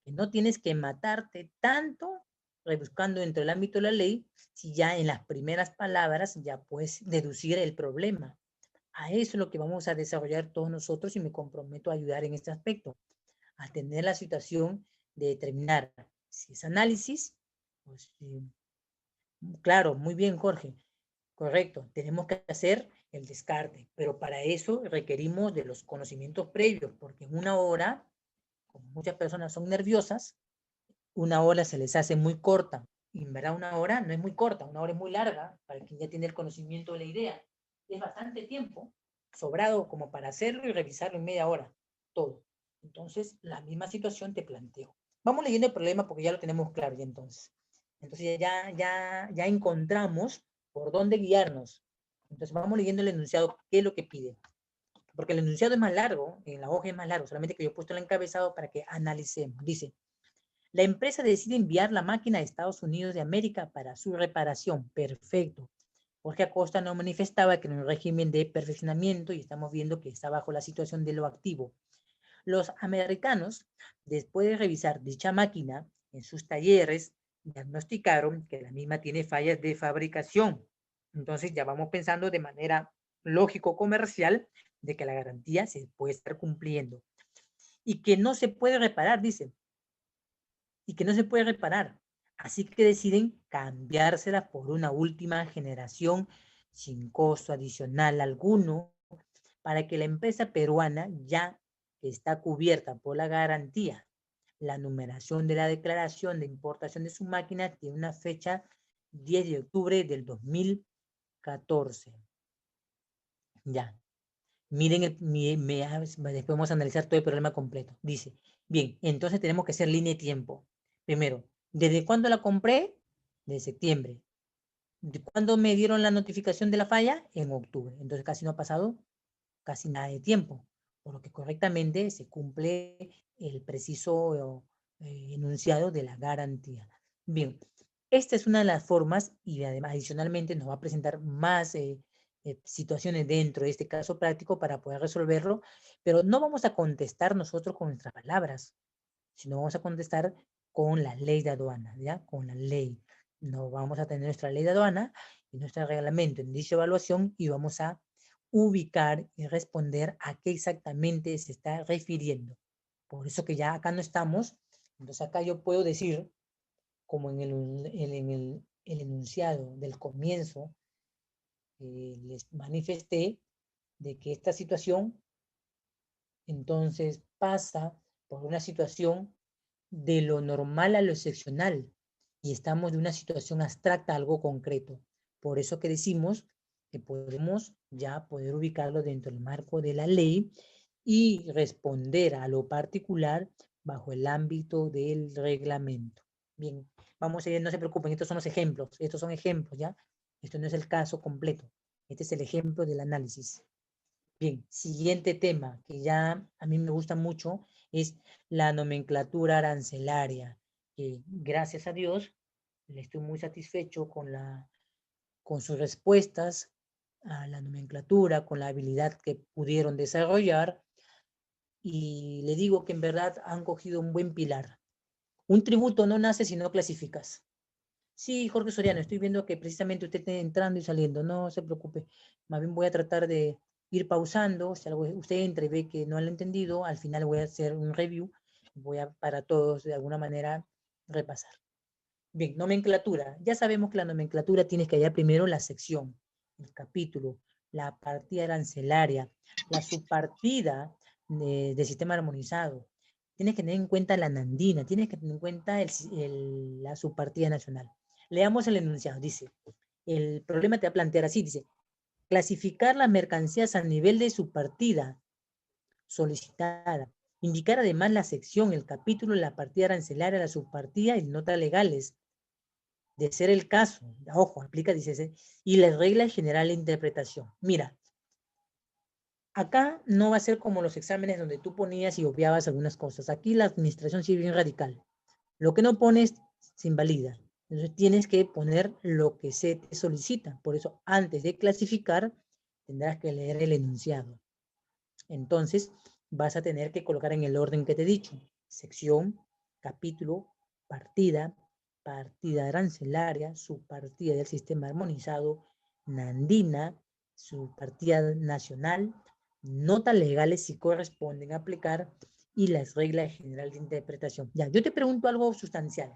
que no tienes que matarte tanto rebuscando dentro del ámbito de la ley, si ya en las primeras palabras ya puedes deducir el problema. A eso es lo que vamos a desarrollar todos nosotros y me comprometo a ayudar en este aspecto, a tener la situación de determinar si es análisis, pues, claro, muy bien, Jorge, correcto, tenemos que hacer el descarte, pero para eso requerimos de los conocimientos previos, porque en una hora, como muchas personas son nerviosas, una hora se les hace muy corta. Y en verdad una hora no es muy corta, una hora es muy larga para quien ya tiene el conocimiento de la idea. Es bastante tiempo, sobrado como para hacerlo y revisarlo en media hora, todo. Entonces, la misma situación te planteo. Vamos leyendo el problema porque ya lo tenemos claro ya entonces. Entonces ya encontramos por dónde guiarnos. Entonces vamos leyendo el enunciado, qué es lo que pide. Porque el enunciado es más largo, en la hoja es más largo, solamente que yo he puesto el encabezado para que analicemos. Dice, la empresa decide enviar la máquina a Estados Unidos de América para su reparación. Perfecto. Jorge Acosta nos manifestaba que en un régimen de perfeccionamiento, y estamos viendo que está bajo la situación de lo activo. Los americanos, después de revisar dicha máquina en sus talleres, diagnosticaron que la misma tiene fallas de fabricación. Entonces ya vamos pensando de manera lógico-comercial de que la garantía se puede estar cumpliendo. Y que no se puede reparar, dice, y que no se puede reparar. Así que deciden cambiársela por una última generación sin costo adicional alguno para que la empresa peruana ya está cubierta por la garantía. La numeración de la declaración de importación de su máquina tiene una fecha 10 de octubre del 2014. Ya. Miren, después vamos a analizar todo el problema completo. Dice, bien, entonces tenemos que hacer línea de tiempo. Primero, ¿desde cuándo la compré? De septiembre. ¿De cuándo me dieron la notificación de la falla? En octubre. Entonces casi no ha pasado casi nada de tiempo, por lo que correctamente se cumple el preciso enunciado de la garantía. Bien, esta es una de las formas y además adicionalmente nos va a presentar más situaciones dentro de este caso práctico para poder resolverlo, pero no vamos a contestar nosotros con nuestras palabras, sino vamos a contestar con la ley de aduana, ¿ya? Con la ley. No vamos a tener nuestra ley de aduana y nuestro reglamento en dicha evaluación y vamos a ubicar y responder a qué exactamente se está refiriendo. Por eso que ya acá no estamos, entonces acá yo puedo decir, como en el enunciado del comienzo, les manifesté de que esta situación entonces pasa por una situación de lo normal a lo excepcional y estamos de una situación abstracta a algo concreto. Por eso que decimos que podemos ya poder ubicarlo dentro del marco de la ley y responder a lo particular bajo el ámbito del reglamento. Bien, vamos a ir, no se preocupen, estos son los ejemplos, estos son ejemplos, ¿ya? Esto no es el caso completo, este es el ejemplo del análisis. Bien, siguiente tema que ya a mí me gusta mucho es la nomenclatura arancelaria. Gracias a Dios, estoy muy satisfecho con sus respuestas a la nomenclatura, con la habilidad que pudieron desarrollar y le digo que en verdad han cogido un buen pilar. Un tributo no nace si no clasificas. Sí, Jorge Soriano, estoy viendo que precisamente usted está entrando y saliendo, no se preocupe. Más bien voy a tratar de ir pausando, si algo usted entra y ve que no lo ha entendido, al final voy a hacer un review, voy a para todos de alguna manera repasar. Bien, nomenclatura. Ya sabemos que la nomenclatura tienes que hallar primero la sección, el capítulo, la partida arancelaria, la subpartida del sistema armonizado. Tienes que tener en cuenta la nandina, tienes que tener en cuenta la subpartida nacional. Leamos el enunciado, dice, el problema te va a plantear así, dice, clasificar las mercancías a nivel de subpartida solicitada. Indicar además la sección, el capítulo, la partida arancelaria, la subpartida y notas legales. De ser el caso, ojo, aplica, dice, y la regla general de interpretación. Mira, acá no va a ser como los exámenes donde tú ponías y obviabas algunas cosas. Aquí la administración sí es bien radical. Lo que no pones se invalida. Entonces tienes que poner lo que se te solicita. Por eso, antes de clasificar, tendrás que leer el enunciado. Entonces, vas a tener que colocar en el orden que te he dicho. Sección, capítulo, partida, partida arancelaria, subpartida del sistema armonizado, nandina, subpartida nacional, notas legales si corresponden aplicar y las reglas generales de interpretación. Ya, yo te pregunto algo sustancial.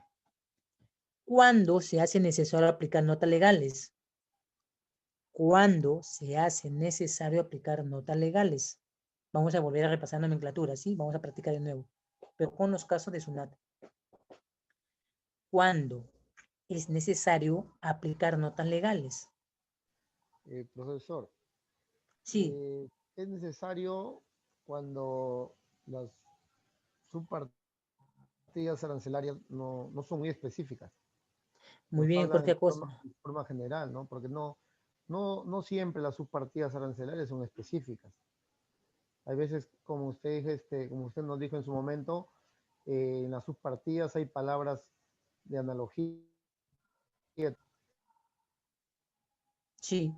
¿Cuándo se hace necesario aplicar notas legales? ¿Cuándo se hace necesario aplicar notas legales? Vamos a volver a repasar nomenclatura, ¿sí? Vamos a practicar de nuevo, pero con los casos de SUNAT. ¿Cuándo es necesario aplicar notas legales? Profesor, Sí, es necesario cuando las subpartidas arancelarias no son muy específicas. muy Nos bien, hablan Jorge Acosta. de forma general, ¿no? Porque no siempre las subpartidas arancelarias son específicas. Hay veces, como usted, como usted nos dijo en su momento, en las subpartidas hay palabras de analogía. Sí,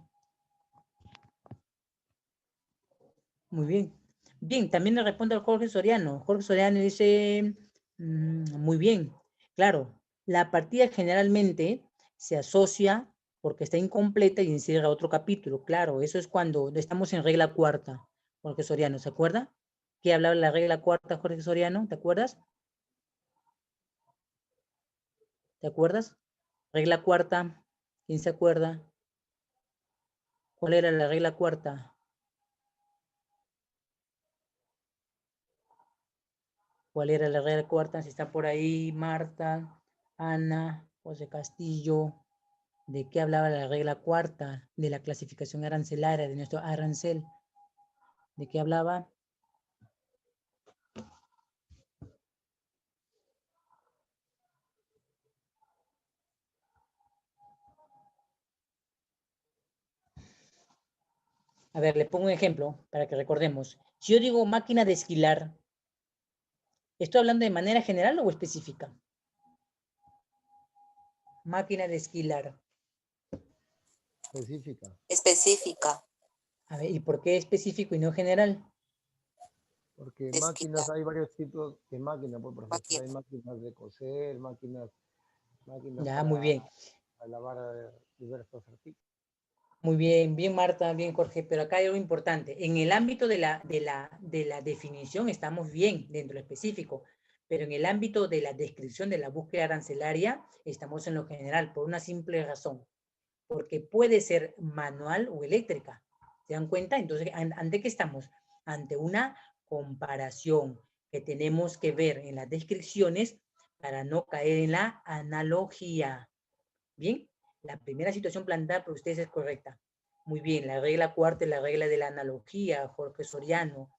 muy bien. Bien, también le responde al Jorge Soriano. Jorge Soriano dice, muy bien, claro, la partida generalmente se asocia porque está incompleta y encierra otro capítulo. Claro, eso es cuando estamos en regla cuarta, Jorge Soriano, ¿se acuerda? ¿Qué hablaba de la regla cuarta, Jorge Soriano? ¿Te acuerdas? ¿Te acuerdas? Regla cuarta, ¿quién se acuerda? ¿Cuál era la regla cuarta? ¿Cuál era la regla cuarta? Si está por ahí Marta, Ana, José Castillo. ¿De qué hablaba la regla cuarta? De la clasificación arancelaria de nuestro arancel. ¿De qué hablaba? A ver, le pongo un ejemplo para que recordemos. Si yo digo máquina de esquilar, ¿estoy hablando de manera general o específica? Máquina de esquilar. Específica. Específica. A ver, ¿y por qué específico y no general? Porque De esquilar. máquinas, hay varios tipos de máquinas, pues, profesor. Máquina. Hay máquinas de coser, máquinas Ya, muy bien. para lavar diversos artículos. Muy bien, bien Marta, bien Jorge, pero acá hay algo importante. En el ámbito de la definición estamos bien dentro de lo específico, pero en el ámbito de la descripción de la búsqueda arancelaria estamos en lo general por una simple razón, porque puede ser manual o eléctrica. ¿Se dan cuenta? Entonces, ¿ante qué estamos? Ante una comparación que tenemos que ver en las descripciones para no caer en la analogía. Bien, la primera situación planteada por ustedes es correcta. Muy bien, la regla cuarta es la regla de la analogía, Jorge Soriano.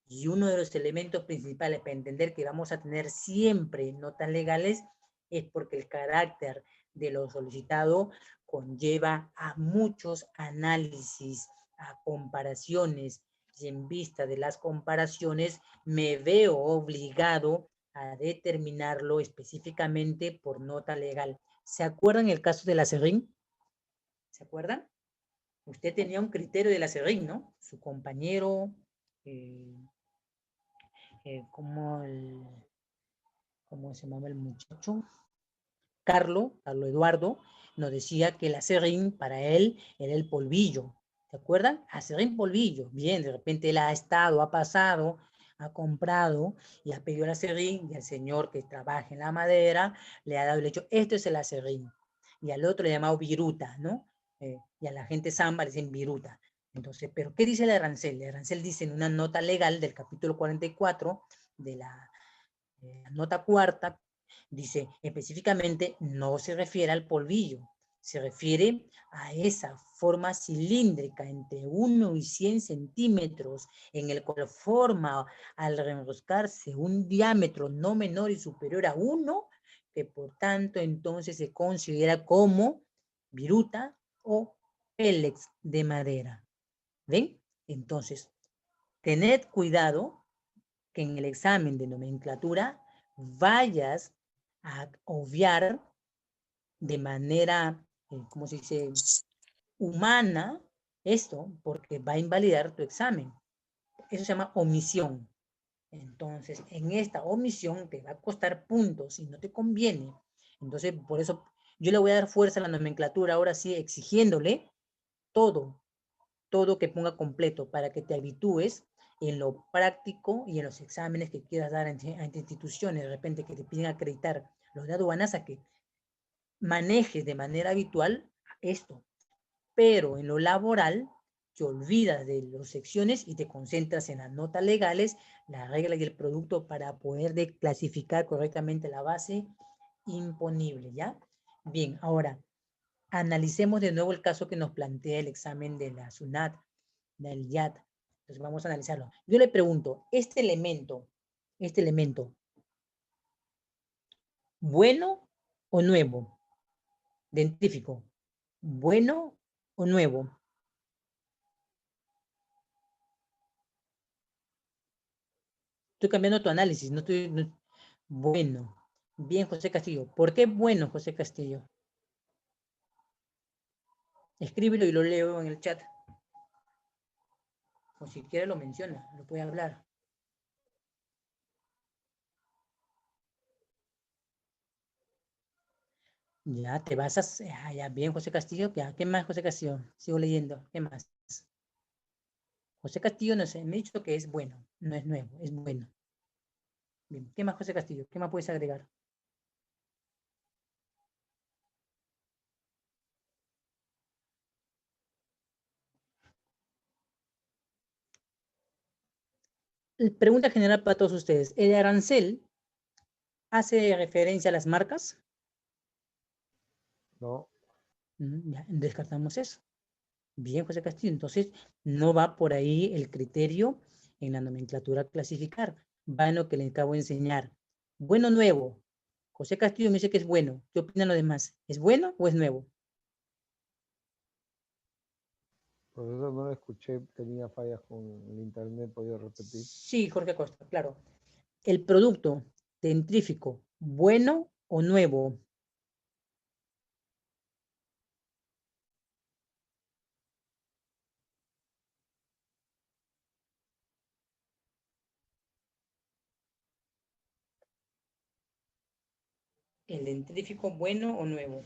Y uno de los elementos principales para entender que vamos a tener siempre notas legales es porque el carácter de lo solicitado conlleva a muchos análisis, a comparaciones, y en vista de las comparaciones me veo obligado a determinarlo específicamente por nota legal. ¿Se acuerdan el caso de la Serrín? ¿Se acuerdan? Usted tenía un criterio de la Serrín, ¿no? Su compañero, ¿cómo se llama el muchacho? Carlos Eduardo, nos decía que el acerrín para él era el polvillo. ¿Se acuerdan? Acerrín polvillo. Bien, de repente él ha estado, ha pasado, ha comprado y ha pedido el acerrín y al señor que trabaja en la madera le ha dado el hecho, esto es el acerrín. Y al otro le ha llamado viruta, ¿no? Y a la gente samba le dicen viruta. Entonces, ¿pero qué dice el arancel? El arancel dice en una nota legal del capítulo 44 de la nota cuarta, dice específicamente no se refiere al polvillo, se refiere a esa forma cilíndrica entre 1 y 100 centímetros en el cual forma al reenroscarse un diámetro no menor y superior a 1, que por tanto entonces se considera como viruta o pélex de madera. ¿Ven? Entonces, tened cuidado que en el examen de nomenclatura vayas a obviar de manera, ¿cómo se dice?, humana esto, porque va a invalidar tu examen. Eso se llama omisión. Entonces, en esta omisión te va a costar puntos y no te conviene. Entonces, por eso yo le voy a dar fuerza a la nomenclatura, ahora sí, exigiéndole todo que ponga completo para que te habitúes en lo práctico y en los exámenes que quieras dar ante instituciones, de repente que te piden acreditar los de aduanas, a que manejes de manera habitual esto. Pero en lo laboral, te olvidas de las secciones y te concentras en las notas legales, la regla y el producto para poder clasificar correctamente la base imponible, ¿ya? Bien, ahora, analicemos de nuevo el caso que nos plantea el examen de la SUNAT, del IAT. Entonces vamos a analizarlo. Yo le pregunto, este elemento, ¿bueno o nuevo? Dentífico, ¿bueno o nuevo? Estoy cambiando tu análisis, no estoy... Bueno. Bien, José Castillo. ¿Por qué bueno, José Castillo? Escríbelo y lo leo en el chat. O si quiere lo menciona, lo puede hablar. Ya te vas a... ya, bien, José Castillo. Ya, ¿qué más, José Castillo? Sigo leyendo. ¿Qué más? José Castillo no sé, me ha dicho que es bueno, no es nuevo, es bueno. Bien, ¿qué más, José Castillo? ¿Qué más puedes agregar? Pregunta general para todos ustedes. ¿El arancel hace referencia a las marcas? No. Ya, descartamos eso. Bien, José Castillo. Entonces, no va por ahí el criterio en la nomenclatura a clasificar. Va en lo que le acabo de enseñar. Bueno, nuevo. José Castillo me dice que es bueno. ¿Qué opinan los demás? ¿Es bueno o es nuevo? Profesor, no lo escuché, tenía fallas con el internet, ¿podría repetir? Sí, Jorge Costa, claro. El producto dentífrico, ¿bueno o nuevo? ¿El dentífrico bueno o nuevo?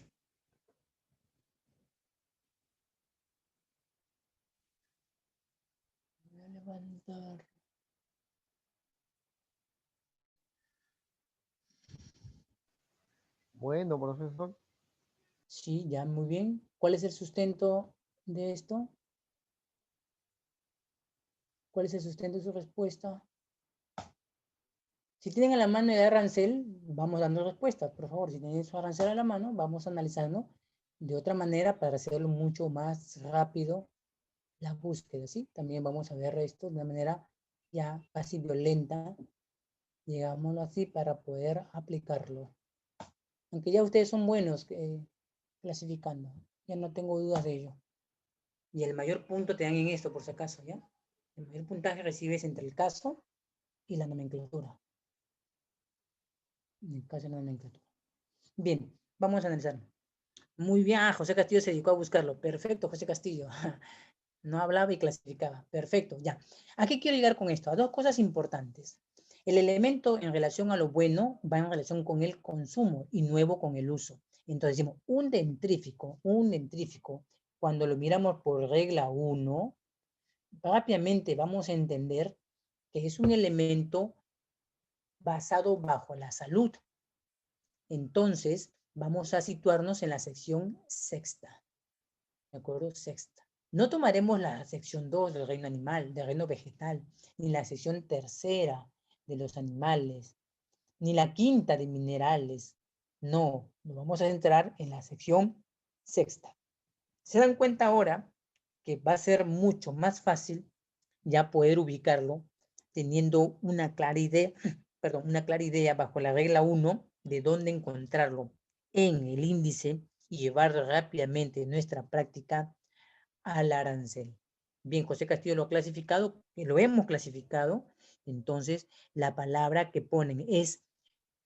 Voy a levantar. Bueno, profesor. Sí, ya, muy bien. ¿Cuál es el sustento de esto? ¿Cuál es el sustento de su respuesta? Si tienen a la mano el arancel, vamos dando respuestas, por favor. Si tienen su arancel a la mano, vamos analizando de otra manera para hacerlo mucho más rápido la búsqueda, ¿sí? También vamos a ver esto de una manera ya casi violenta, digámoslo así, para poder aplicarlo. Aunque ya ustedes son buenos clasificando, ya no tengo dudas de ello. Y el mayor punto te dan en esto, por si acaso, ¿ya? El mayor puntaje recibes entre el caso y la nomenclatura. En el caso de la nomenclatura. Bien, vamos a analizar. Muy bien, José Castillo se dedicó a buscarlo. Perfecto, José Castillo. No hablaba y clasificaba. Perfecto, ya. ¿A qué quiero llegar con esto? A dos cosas importantes. El elemento en relación a lo bueno va en relación con el consumo y nuevo con el uso. Entonces decimos, un dentrífico, cuando lo miramos por regla 1, rápidamente vamos a entender que es un elemento basado bajo la salud. Entonces, vamos a situarnos en la sección sexta. ¿De acuerdo? Sexta. No tomaremos la sección 2 del reino animal, del reino vegetal, ni la sección tercera de los animales, ni la quinta de minerales. No, nos vamos a centrar en la sección sexta. Se dan cuenta ahora que va a ser mucho más fácil ya poder ubicarlo teniendo una clara idea, perdón, una clara idea bajo la regla 1 de dónde encontrarlo en el índice y llevar rápidamente nuestra práctica al arancel. Bien, José Castillo lo ha clasificado, lo hemos clasificado, entonces la palabra que ponen es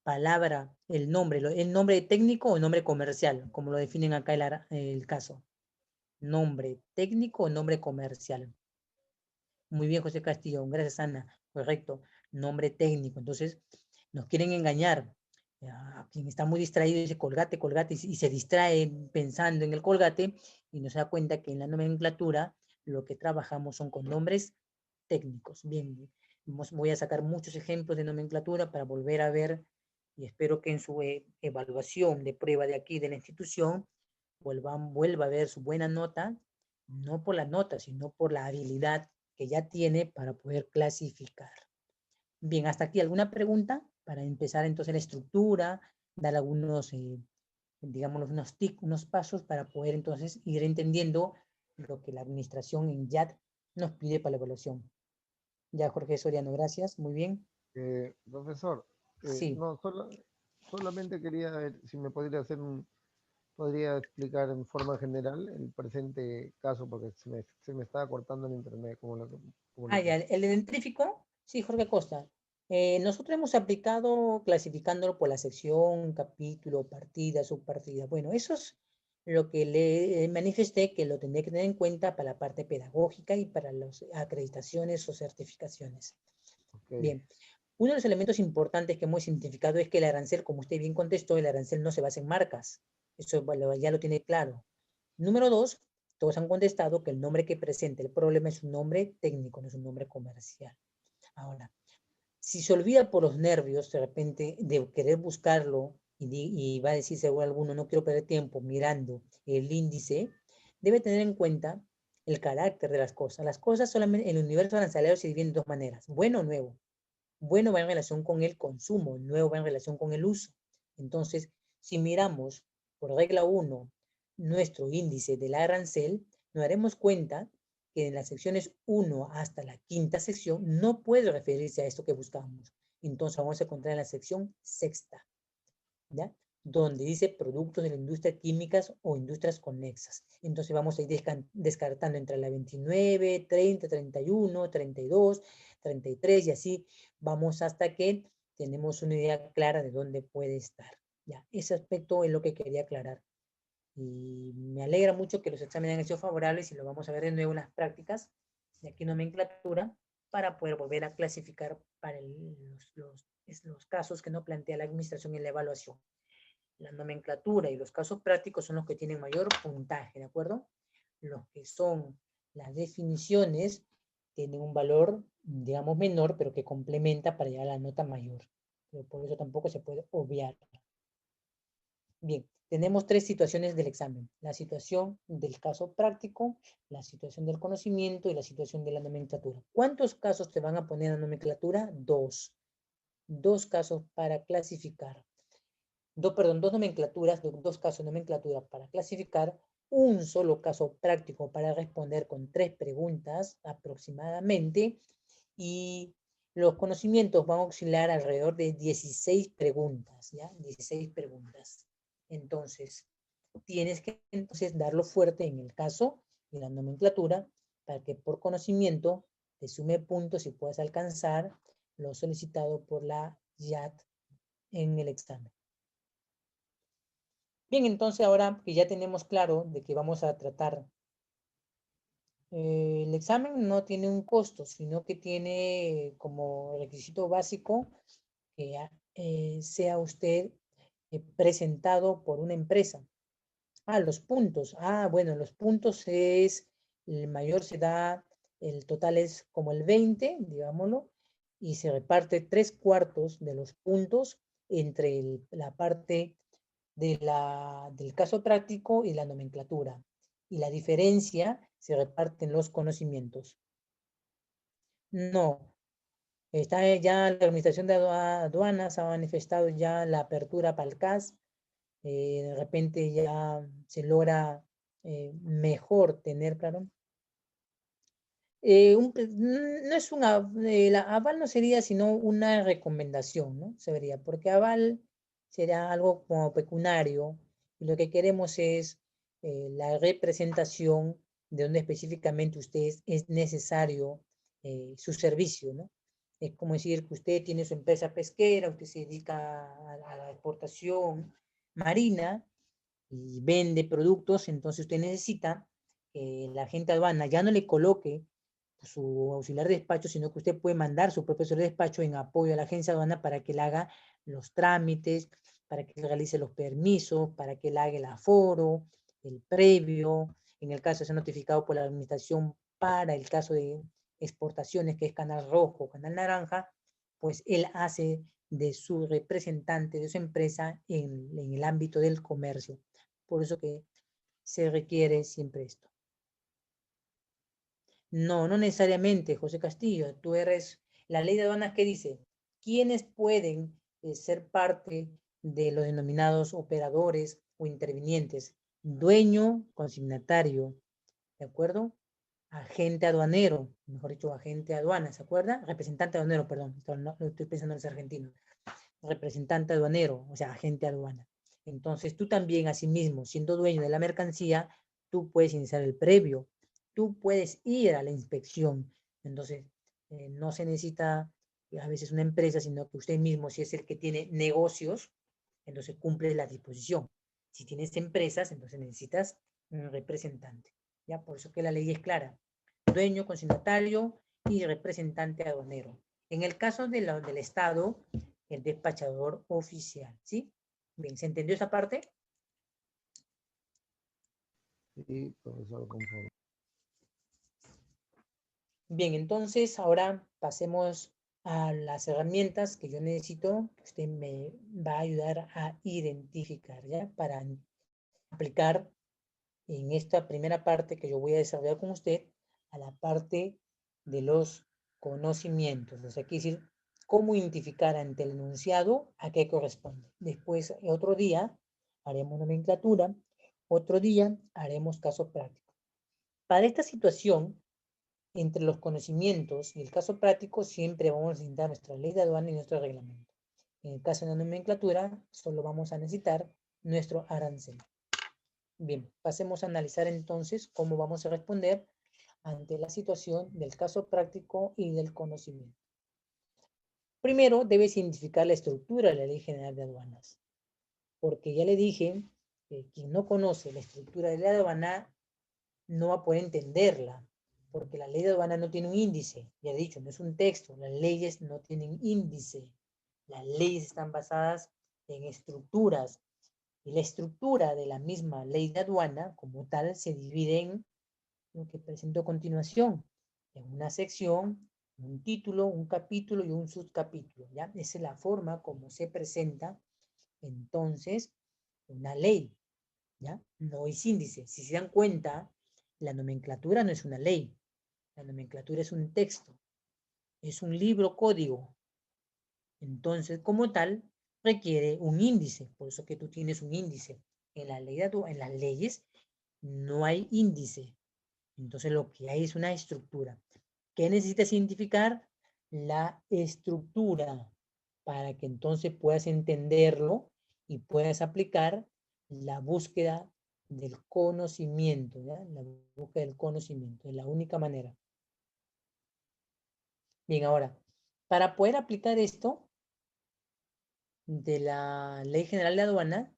palabra, el nombre técnico o nombre comercial, como lo definen acá el caso. Nombre técnico o nombre comercial. Muy bien, José Castillo. Gracias, Ana. Correcto. Nombre técnico. Entonces, nos quieren engañar. A quien está muy distraído dice colgate, colgate, y se distrae pensando en el colgate y no se da cuenta que en la nomenclatura lo que trabajamos son con nombres técnicos. Bien, voy a sacar muchos ejemplos de nomenclatura para volver a ver y espero que en su evaluación de prueba de aquí de la institución vuelva a ver su buena nota, no por la nota, sino por la habilidad que ya tiene para poder clasificar. Bien, hasta aquí, ¿alguna pregunta? Para empezar entonces la estructura, dar algunos, digamos, unos pasos para poder entonces ir entendiendo lo que la administración en YAT nos pide para la evaluación. Ya, Jorge Soriano, gracias, muy bien. Profesor, Sí. no, solamente quería ver si me podría explicar en forma general el presente caso, porque se me estaba cortando el internet, Ah, ya, el identifico, sí, Jorge Costa. Nosotros hemos aplicado clasificándolo por la sección, capítulo, partida, subpartida. Bueno, eso es lo que le manifesté que lo tendré que tener en cuenta para la parte pedagógica y para las acreditaciones o certificaciones. Ok. Bien, uno de los elementos importantes que hemos identificado es que el arancel, como usted bien contestó, el arancel no se basa en marcas. Eso bueno, ya lo tiene claro. Número 2, todos han contestado que el nombre que presenta el problema es un nombre técnico, no es un nombre comercial. Ahora, si se olvida por los nervios de repente de querer buscarlo y va a decir seguro alguno, no quiero perder tiempo mirando el índice, debe tener en cuenta el carácter de las cosas. Las cosas solamente en el universo arancelario se dividen de dos maneras, bueno o nuevo. Bueno va en relación con el consumo, nuevo va en relación con el uso. Entonces, si miramos por regla 1 nuestro índice del arancel, nos daremos cuenta que en las secciones 1 hasta la quinta sección no puede referirse a esto que buscamos. Entonces vamos a encontrar en la sección sexta, ¿ya? Donde dice productos de la industria químicas o industrias conexas. Entonces vamos a ir descartando entre la 29, 30, 31, 32, 33 y así vamos hasta que tenemos una idea clara de dónde puede estar. Ya, ese aspecto es lo que quería aclarar. Y me alegra mucho que los exámenes han sido favorables y lo vamos a ver de nuevo en las prácticas de aquí nomenclatura para poder volver a clasificar para los casos que no plantea la administración en la evaluación. La nomenclatura y los casos prácticos son los que tienen mayor puntaje, ¿de acuerdo? Los que son las definiciones tienen un valor, digamos, menor, pero que complementa para llegar a la nota mayor. Pero por eso tampoco se puede obviar. Bien, tenemos tres situaciones del examen. La situación del caso práctico, la situación del conocimiento y la situación de la nomenclatura. ¿Cuántos casos te van a poner en la nomenclatura? Dos. Dos casos para clasificar. Dos nomenclaturas, dos casos de nomenclatura para clasificar, un solo caso práctico para responder con 3 preguntas aproximadamente y los conocimientos van a oscilar alrededor de 16 preguntas, ¿ya? 16 preguntas. Entonces, tienes que entonces darlo fuerte en el caso y la nomenclatura para que por conocimiento te sume puntos y puedas alcanzar lo solicitado por la YAT en el examen. Bien, entonces ahora que ya tenemos claro de que vamos a tratar, el examen no tiene un costo, sino que tiene como requisito básico que sea usted presentado por una empresa. Ah, los puntos. Ah, bueno, los puntos es, el mayor se da, el total es como el 20, digámoslo, y se reparte 3/4 de los puntos entre la parte del caso práctico y la nomenclatura. y la diferencia se reparten los conocimientos. No. Está ya la Administración de Aduanas ha manifestado ya la apertura para el CAS. De repente ya se logra mejor tener, claro. No es la aval no sería sino una recomendación, ¿no? Se vería, porque aval será algo como pecuniario y lo que queremos es la representación de donde específicamente es necesario su servicio, ¿no? Es como decir que usted tiene su empresa pesquera, usted se dedica a la exportación marina y vende productos, entonces usted necesita que la agente aduana ya no le coloque su auxiliar de despacho, sino que usted puede mandar su propio auxiliar de despacho en apoyo a la agencia aduana para que le haga los trámites, para que le realice los permisos, para que le haga el aforo, el previo, en el caso de ser notificado por la administración para el caso de exportaciones, que es canal rojo, canal naranja, pues él hace de su representante, de su empresa en el ámbito del comercio. Por eso que se requiere siempre esto. No, no necesariamente, José Castillo. Tú eres, la ley de aduanas, ¿qué dice? ¿Quiénes pueden ser parte de los denominados operadores o intervinientes? Dueño, consignatario, ¿de acuerdo? Agente aduanero, mejor dicho, agente aduana, ¿se acuerda? Representante aduanero, perdón, no estoy pensando en los argentinos. Representante aduanero, o sea, agente aduana. Entonces, tú también, asimismo, siendo dueño de la mercancía, tú puedes iniciar el previo, tú puedes ir a la inspección. Entonces, no se necesita a veces una empresa, sino que usted mismo, si es el que tiene negocios, entonces cumple la disposición. Si tienes empresas, entonces necesitas un representante. ¿Ya? Por eso que la ley es clara. Dueño, consignatario y representante aduanero. En el caso del Estado, el despachador oficial, ¿sí? Bien, ¿se entendió esa parte? Sí, profesor, conforme. Bien, entonces ahora pasemos a las herramientas que yo necesito, que usted me va a ayudar a identificar, ¿ya? Para aplicar en esta primera parte que yo voy a desarrollar con usted a la parte de los conocimientos. O sea, quiere decir, cómo identificar ante el enunciado a qué corresponde. Después, otro día, haremos nomenclatura. Otro día, haremos caso práctico. Para esta situación, entre los conocimientos y el caso práctico, siempre vamos a necesitar nuestra ley de aduana y nuestro reglamento. En el caso de la nomenclatura, solo vamos a necesitar nuestro arancel. Bien, pasemos a analizar entonces cómo vamos a responder ante la situación del caso práctico y del conocimiento. Primero, debes identificar la estructura de la Ley General de Aduanas, porque ya le dije que quien no conoce la estructura de la aduana no va a poder entenderla, porque la ley de aduana no tiene un índice, ya he dicho, no es un texto, las leyes no tienen índice, las leyes están basadas en estructuras, y la estructura de la misma ley de aduana, como tal, se divide en lo que presento a continuación, en una sección, un título, un capítulo y un subcapítulo, ¿ya? Esa es la forma como se presenta, entonces, una ley, ¿ya? No es índice. Si se dan cuenta, la nomenclatura no es una ley, la nomenclatura es un texto, es un libro código. Entonces, como tal, requiere un índice, por eso que tú tienes un índice. En la ley en las leyes no hay índice. Entonces lo que hay es una estructura. ¿Qué necesitas identificar? La estructura para que entonces puedas entenderlo y puedas aplicar la búsqueda del conocimiento, ¿ya? La búsqueda del conocimiento, es la única manera. Bien, ahora, para poder aplicar esto de la Ley General de Aduana,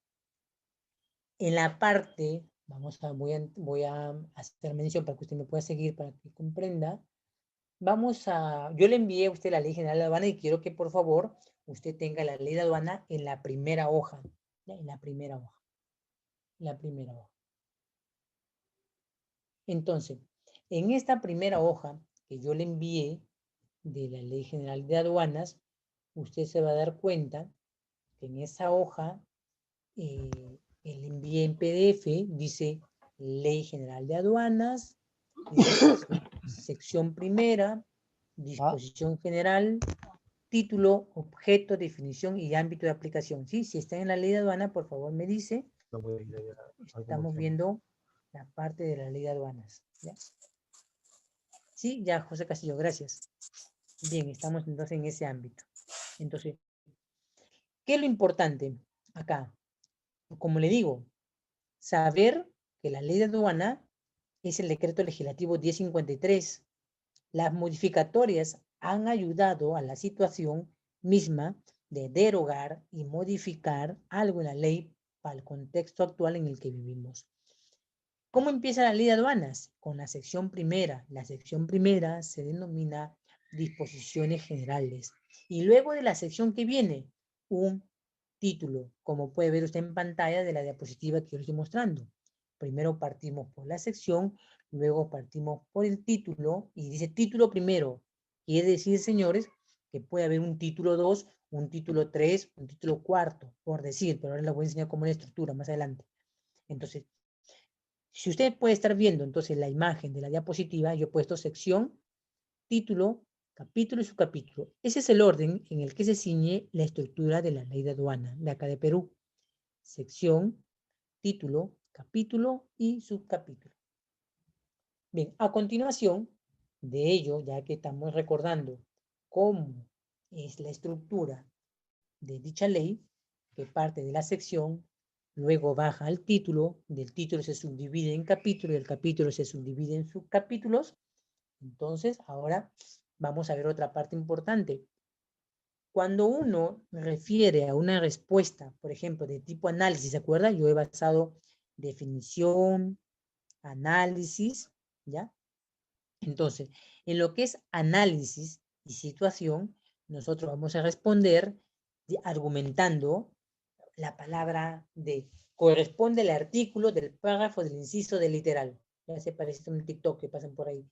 en la parte, voy a hacer mención para que usted me pueda seguir, para que comprenda. Yo le envié a usted la Ley General de Aduana y quiero que por favor usted tenga la Ley de Aduana en la primera hoja, ¿ya? En la primera hoja, la primera hoja. Entonces, en esta primera hoja que yo le envié de la Ley General de Aduanas, usted se va a dar cuenta que en esa hoja, el envié en PDF, dice Ley General de Aduanas, sección primera, disposición general, título, objeto, definición y ámbito de aplicación. ¿Sí? Si está en la ley de aduana, por favor me dice. No voy a ir a alguna Estamos opción. viendo la parte de la ley de aduanas. ¿Ya? Sí, ya, José Castillo, gracias. Bien, estamos entonces en ese ámbito. Entonces, ¿qué es lo importante acá? Como le digo, saber que la ley de aduana es el decreto legislativo 1053. Las modificatorias han ayudado a la situación misma de derogar y modificar algo en la ley para el contexto actual en el que vivimos. ¿Cómo empieza la ley de aduanas? Con la sección primera. La sección primera se denomina disposiciones generales. Y luego de la sección que viene, un título, como puede ver usted en pantalla de la diapositiva que yo le estoy mostrando. Primero partimos por la sección, luego partimos por el título, y dice título primero. Quiere decir, señores, que puede haber un título 2, un título 3, un título cuarto, por decir, pero ahora les voy a enseñar cómo es la estructura más adelante. Entonces, si usted puede estar viendo entonces la imagen de la diapositiva, yo he puesto sección, título, capítulo y subcapítulo. Ese es el orden en el que se ciñe la estructura de la ley de aduana de acá de Perú. Sección, título, capítulo y subcapítulo. Bien, a continuación de ello, ya que estamos recordando cómo es la estructura de dicha ley, que parte de la sección, luego baja al título, del título se subdivide en capítulos, del capítulo se subdivide en subcapítulos. Entonces, ahora vamos a ver otra parte importante. Cuando uno refiere a una respuesta, por ejemplo, de tipo análisis, ¿se acuerda? Yo he basado definición, análisis, ¿ya? Entonces, en lo que es análisis y situación, nosotros vamos a responder argumentando la palabra de, corresponde al artículo del párrafo del inciso del literal. Ya se parece a un TikTok que pasan por ahí.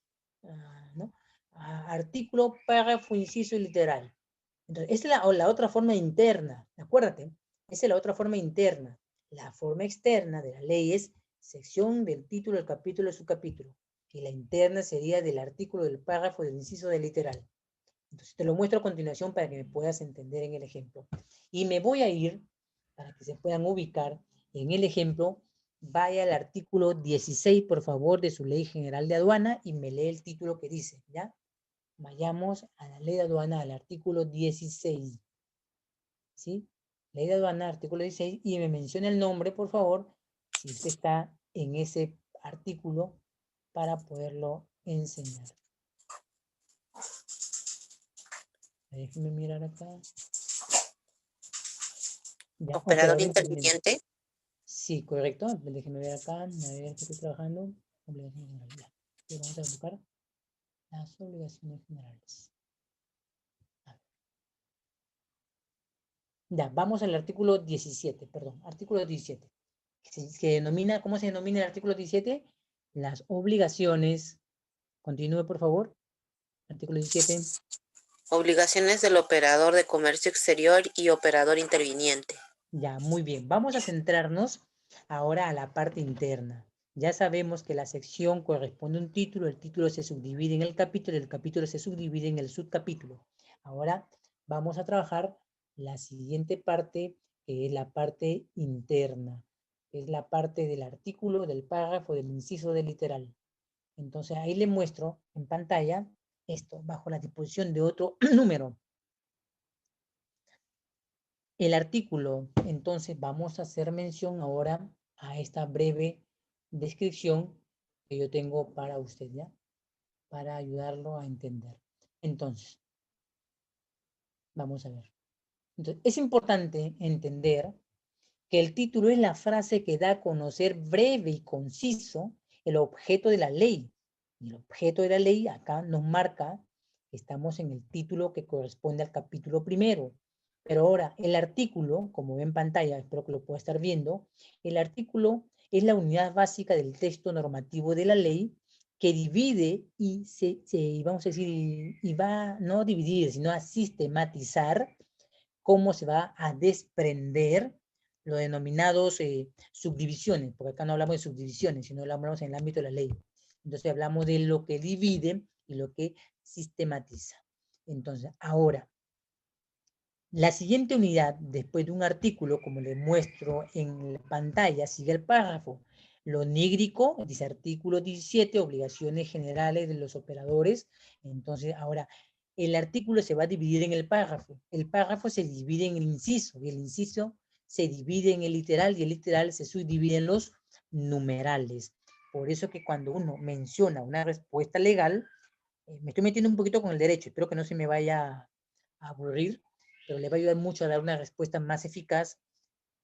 ¿No? Artículo, párrafo, inciso y literal. Entonces, esa es la otra forma interna. Acuérdate, esa es la otra forma interna. La forma externa de la ley es sección del título, del capítulo, del subcapítulo. Y la interna sería del artículo, del párrafo, del inciso, del literal. Entonces, te lo muestro a continuación para que me puedas entender en el ejemplo. Y me voy a ir, para que se puedan ubicar en el ejemplo, vaya al artículo 16, por favor, de su Ley General de Aduana y me lee el título que dice, ¿ya? Vayamos a la Ley de Aduana, al artículo 16. ¿Sí? Ley de Aduana, artículo 16, y me menciona el nombre, por favor, si usted está en ese artículo, para poderlo enseñar. Déjenme mirar acá. Ya, Operador interviniente. Sí, correcto. Déjenme ver acá. A ver, que estoy trabajando. Obligaciones generales. Ya. Vamos a buscar las obligaciones generales. Ya, vamos al artículo 17, perdón. Artículo 17. Que denomina, ¿cómo se denomina el artículo 17? Las obligaciones. Continúe, por favor. Artículo 17. Obligaciones del operador de comercio exterior y operador interviniente. Ya, muy bien. Vamos a centrarnos ahora a la parte interna. Ya sabemos que la sección corresponde a un título, el título se subdivide en el capítulo se subdivide en el subcapítulo. Ahora vamos a trabajar la siguiente parte, que es la parte interna, que es la parte del artículo, del párrafo, del inciso, del literal. Entonces ahí le muestro en pantalla esto, bajo la disposición de otro número. El artículo, entonces vamos a hacer mención ahora a esta breve descripción que yo tengo para usted, ¿ya? Para ayudarlo a entender. Entonces, vamos a ver. Entonces, es importante entender que el título es la frase que da a conocer breve y conciso el objeto de la ley. Y el objeto de la ley acá nos marca que estamos en el título que corresponde al capítulo primero. Pero ahora, el artículo, como ven en pantalla, espero que lo pueda estar viendo, el artículo es la unidad básica del texto normativo de la ley que divide y vamos a decir, y va no a dividir, sino a sistematizar cómo se va a desprender los denominados subdivisiones, porque acá no hablamos de subdivisiones, sino hablamos en el ámbito de la ley. Entonces hablamos de lo que divide y lo que sistematiza. Entonces, ahora, la siguiente unidad, después de un artículo, como les muestro en la pantalla, sigue el párrafo. Lo nígrico, dice artículo 17, obligaciones generales de los operadores. Entonces, ahora, el artículo se va a dividir en el párrafo. El párrafo se divide en el inciso, y el inciso se divide en el literal, y el literal se subdivide en los numerales. Por eso que cuando uno menciona una respuesta legal, me estoy metiendo un poquito con el derecho, espero que no se me vaya a aburrir, pero le va a ayudar mucho a dar una respuesta más eficaz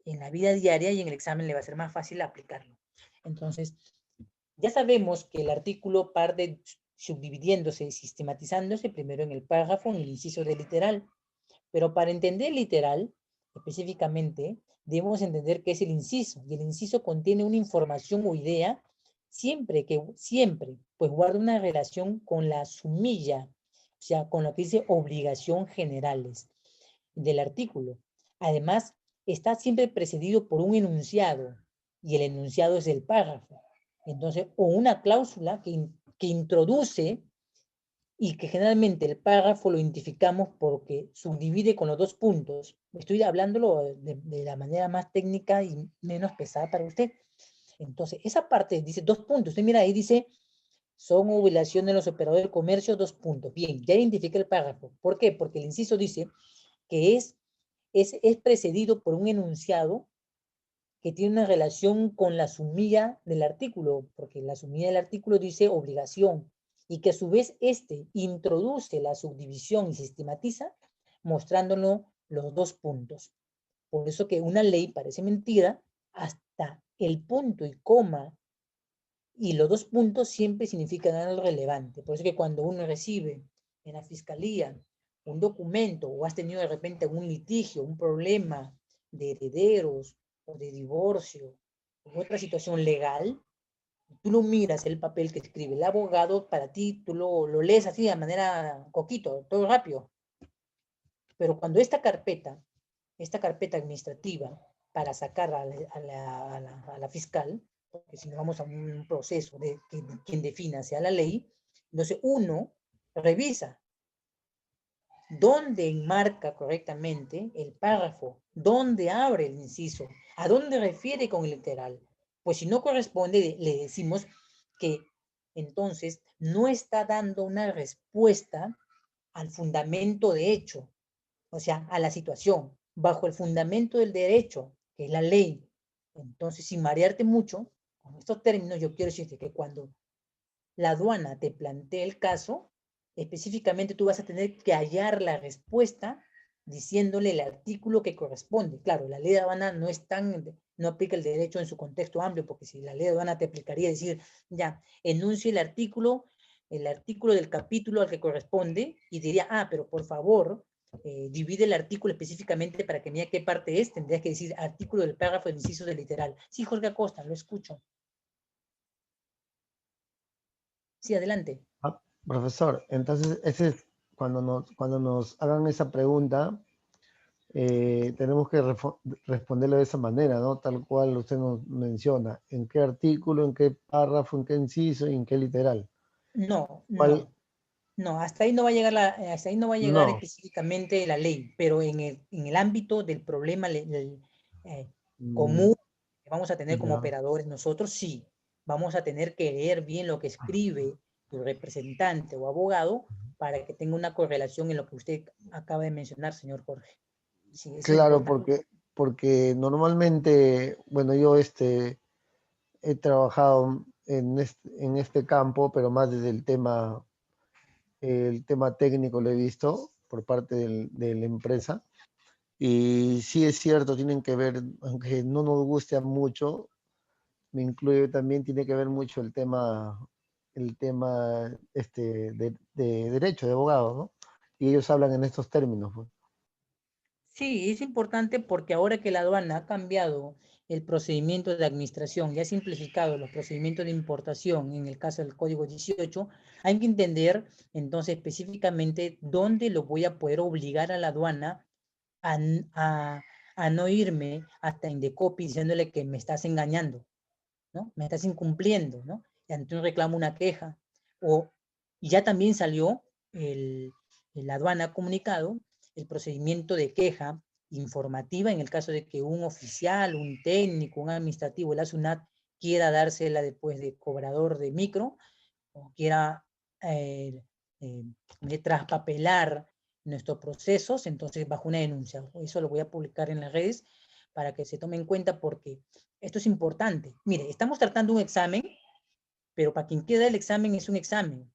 en la vida diaria y en el examen le va a ser más fácil aplicarlo. Entonces, ya sabemos que el artículo parte subdividiéndose, sistematizándose primero en el párrafo, en el inciso de literal, pero para entender literal, específicamente, debemos entender qué es el inciso, y el inciso contiene una información o idea siempre, pues guarda una relación con la sumilla, o sea, con lo que dice obligación generales del artículo. Además, está siempre precedido por un enunciado, y el enunciado es el párrafo. Entonces, o una cláusula que introduce y que generalmente el párrafo lo identificamos porque subdivide con los dos puntos. Estoy hablándolo de la manera más técnica y menos pesada para usted. Entonces, esa parte dice dos puntos. Usted mira ahí dice, son obligaciones de los operadores de comercio, dos puntos. Bien, ya identifica el párrafo. ¿Por qué? Porque el inciso dice que es precedido por un enunciado que tiene una relación con la sumilla del artículo, porque la sumilla del artículo dice obligación, y que a su vez introduce la subdivisión y sistematiza, mostrándonos los dos puntos. Por eso que una ley parece mentira, hasta el punto y coma y los dos puntos siempre significan algo relevante. Por eso que cuando uno recibe en la fiscalía un documento o has tenido de repente un litigio, un problema de herederos o de divorcio o otra situación legal, tú lo miras el papel que escribe el abogado, para ti tú lo lees así de manera coquito, todo rápido. Pero cuando esta carpeta administrativa para sacar a la fiscal, porque si no vamos a un proceso de quien defina sea la ley, entonces uno revisa dónde enmarca correctamente el párrafo, dónde abre el inciso, a dónde refiere con el literal. Pues si no corresponde, le decimos que entonces no está dando una respuesta al fundamento de hecho, o sea, a la situación, bajo el fundamento del derecho, que es la ley. Entonces, sin marearte mucho, con estos términos, yo quiero decirte que cuando la aduana te plantee el caso, específicamente tú vas a tener que hallar la respuesta diciéndole el artículo que corresponde. Claro, la ley de aduana no aplica el derecho en su contexto amplio, porque si la ley de aduana te aplicaría decir, ya, enuncie el artículo del capítulo al que corresponde, y diría, pero por favor, divide el artículo específicamente para que mire qué parte es, tendrías que decir artículo del párrafo del inciso del literal. Sí, Jorge Acosta, lo escucho. Sí, adelante. Profesor, entonces ese es cuando nos hagan esa pregunta, tenemos que responderlo de esa manera, ¿no? Tal cual usted nos menciona. ¿En qué artículo, en qué párrafo, en qué inciso y en qué literal? No, ¿Cuál? no, hasta ahí no va a llegar hasta ahí no va a llegar No. específicamente la ley, pero en el ámbito del problema Mm, común que vamos a tener como ya. operadores nosotros, sí, vamos a tener que leer bien lo que escribe tu representante o abogado para que tenga una correlación en lo que usted acaba de mencionar, señor Jorge. Sí, es Claro, importante. porque normalmente, bueno, yo he trabajado en este campo, pero más desde el tema técnico lo he visto por parte de la empresa. Y sí es cierto, tienen que ver, aunque no nos guste mucho, me incluye también, tiene que ver mucho el tema de derecho, de abogado, ¿no? Y ellos hablan en estos términos, pues. Sí, es importante porque ahora que la aduana ha cambiado el procedimiento de administración y ha simplificado los procedimientos de importación, en el caso del Código 18, hay que entender entonces específicamente dónde lo voy a poder obligar a la aduana a a no irme hasta Indecopi diciéndole que me estás engañando, ¿no? Me estás incumpliendo, ¿no? Y ante un reclamo, una queja. O ya también salió la aduana ha comunicado el procedimiento de queja informativa en el caso de que un oficial, un técnico, un administrativo de la SUNAT quiera dársela después de cobrador de micro o quiera traspapelar nuestros procesos, entonces bajo una denuncia. Eso lo voy a publicar en las redes para que se tome en cuenta porque esto es importante. Mire, estamos tratando un examen, pero para quien queda el examen es un examen.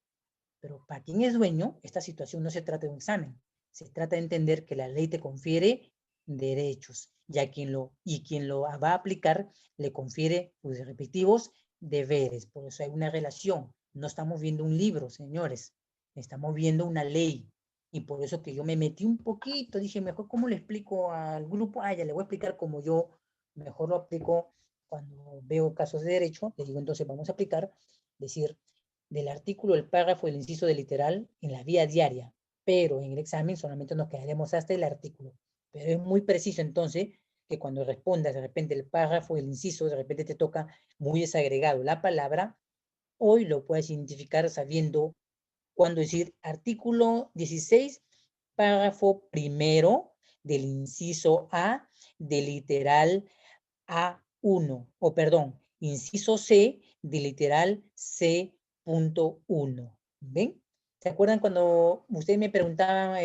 Pero para quien es dueño, esta situación no se trata de un examen. Se trata de entender que la ley te confiere derechos y quien lo va a aplicar le confiere sus respectivos deberes. Por eso hay una relación. No estamos viendo un libro, señores. Estamos viendo una ley. Y por eso que yo me metí un poquito, dije, mejor, ¿cómo le explico al grupo? Ya le voy a explicar como yo mejor lo aplico cuando veo casos de derecho. Le digo, entonces vamos a aplicar, decir, del artículo, el párrafo, el inciso del literal en la vía diaria, pero en el examen solamente nos quedaremos hasta el artículo. Pero es muy preciso entonces que cuando respondas de repente el párrafo, el inciso, de repente te toca muy desagregado la palabra, hoy lo puedes identificar sabiendo cuándo decir artículo 16, párrafo primero del inciso A del literal A1, o perdón, inciso C del literal C.1. ¿Ven? ¿Se acuerdan cuando ustedes me preguntaban,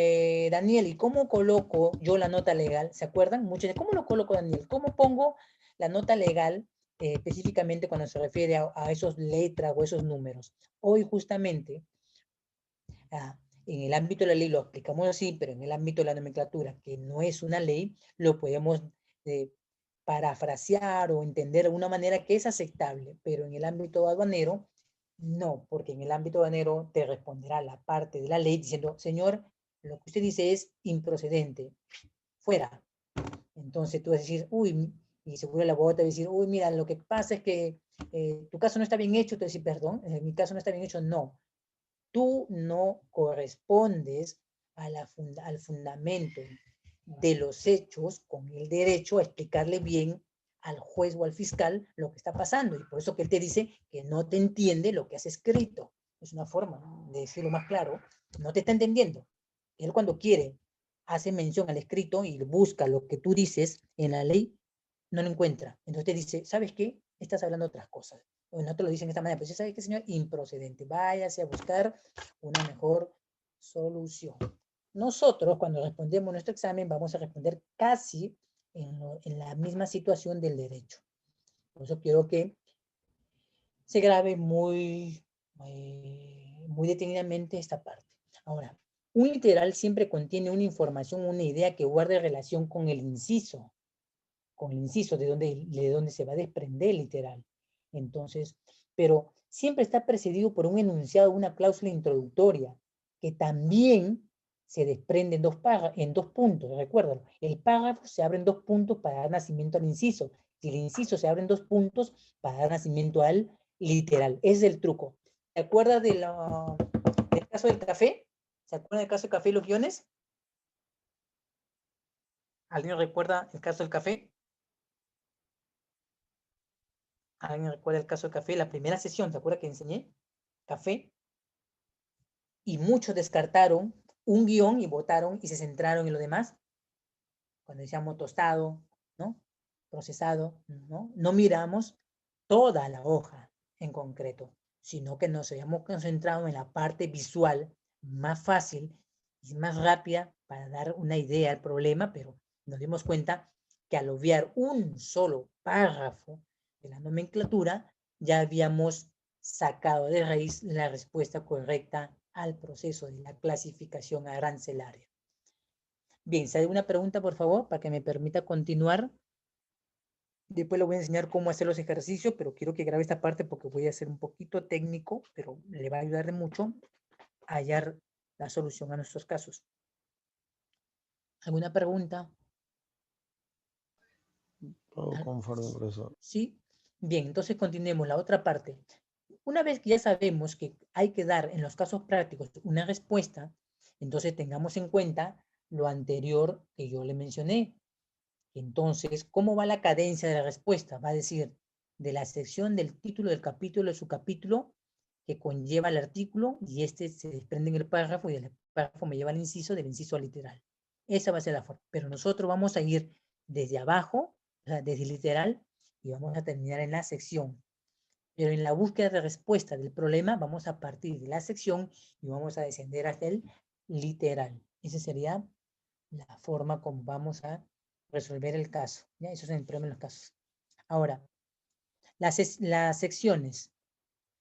Daniel, ¿y cómo coloco yo la nota legal? ¿Se acuerdan? Muchos dicen, ¿cómo lo coloco, Daniel? ¿Cómo pongo la nota legal específicamente cuando se refiere a esos letras o esos números? Hoy justamente, en el ámbito de la ley lo aplicamos así, pero en el ámbito de la nomenclatura, que no es una ley, lo podemos parafrasear o entender de una manera que es aceptable, pero en el ámbito aduanero, no, porque en el ámbito aduanero te responderá la parte de la ley diciendo, señor, lo que usted dice es improcedente, fuera. Entonces tú vas a decir, uy, y seguro el abogado te va a decir, uy, mira, lo que pasa es que tu caso no está bien hecho, te vas a decir, perdón, mi caso no está bien hecho, no. Tú no correspondes al fundamento de los hechos con el derecho a explicarle bien al juez o al fiscal lo que está pasando. Y por eso que él te dice que no te entiende lo que has escrito. Es una forma de decirlo más claro. No te está entendiendo. Él cuando quiere hace mención al escrito y busca lo que tú dices en la ley, no lo encuentra. Entonces te dice, ¿sabes qué? Estás hablando otras cosas. O no te lo dicen de esta manera, pero ¿sabes qué, señor? Improcedente. Váyase a buscar una mejor solución. Nosotros, cuando respondemos nuestro examen, vamos a responder casi en la misma situación del derecho. Por eso quiero que se grabe muy detenidamente esta parte. Ahora, un literal siempre contiene una información, una idea que guarde relación con el inciso de donde se va a desprender el literal. Entonces, pero siempre está precedido por un enunciado, una cláusula introductoria, que también se desprende en dos puntos, recuérdalo. El párrafo se abre en dos puntos para dar nacimiento al inciso, y el inciso se abre en dos puntos para dar nacimiento al literal. Ese es el truco. ¿Se acuerda del caso del café? ¿Se acuerda del caso del café y los guiones? ¿Alguien recuerda el caso del café? ¿Alguien recuerda el caso del café? La primera sesión, ¿se acuerda que enseñé? Café. Y muchos descartaron un guión y votaron y se centraron en lo demás. Cuando decíamos tostado, ¿no? Procesado, ¿no? No miramos toda la hoja en concreto, sino que nos habíamos concentrado en la parte visual más fácil y más rápida para dar una idea al problema, pero nos dimos cuenta que al obviar un solo párrafo de la nomenclatura, ya habíamos sacado de raíz la respuesta correcta al proceso de la clasificación arancelaria. Bien, si hay alguna pregunta, por favor, para que me permita continuar. Después le voy a enseñar cómo hacer los ejercicios, pero quiero que grabe esta parte porque voy a ser un poquito técnico, pero le va a ayudar de mucho a hallar la solución a nuestros casos. ¿Alguna pregunta? Todo conforme, profesor. ¿Sí? Bien, entonces continuemos la otra parte. Una vez que ya sabemos que hay que dar en los casos prácticos una respuesta, entonces tengamos en cuenta lo anterior que yo le mencioné. Entonces, ¿cómo va la cadencia de la respuesta? Va a decir, de la sección del título del capítulo, de su capítulo, que conlleva el artículo, y este se desprende en el párrafo, y el párrafo me lleva al inciso, del inciso al literal. Esa va a ser la forma. Pero nosotros vamos a ir desde abajo, o sea, desde literal, y vamos a terminar en la sección. Pero en la búsqueda de respuesta del problema, vamos a partir de la sección y vamos a descender hasta el literal. Esa sería la forma como vamos a resolver el caso. ¿Ya? Eso es el problema en los casos. Ahora, las secciones.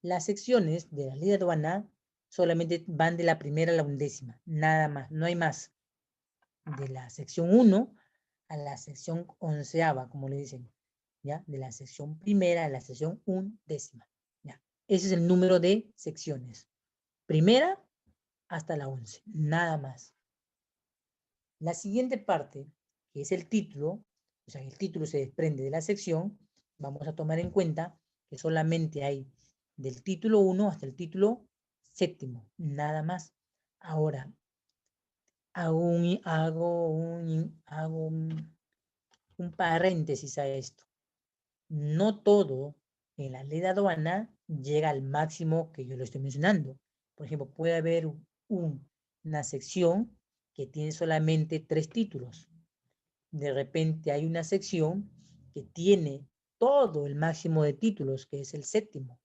Las secciones de la ley de aduana solamente van de la primera a la 11ª, nada más, no hay más. De la sección 1 a la sección 11ª, como le dicen, ¿ya? De la sección primera a la sección 11ª, ¿ya? Ese es el número de secciones. Primera hasta la 11, nada más. La siguiente parte, que es el título, o sea, el título se desprende de la sección, vamos a tomar en cuenta que solamente hay del título 1 hasta el título 7, nada más. Ahora, hago un paréntesis a esto. No todo en la ley de aduana llega al máximo que yo lo estoy mencionando. Por ejemplo, puede haber una sección que tiene solamente 3 títulos. De repente hay una sección que tiene todo el máximo de títulos, que es el 7º,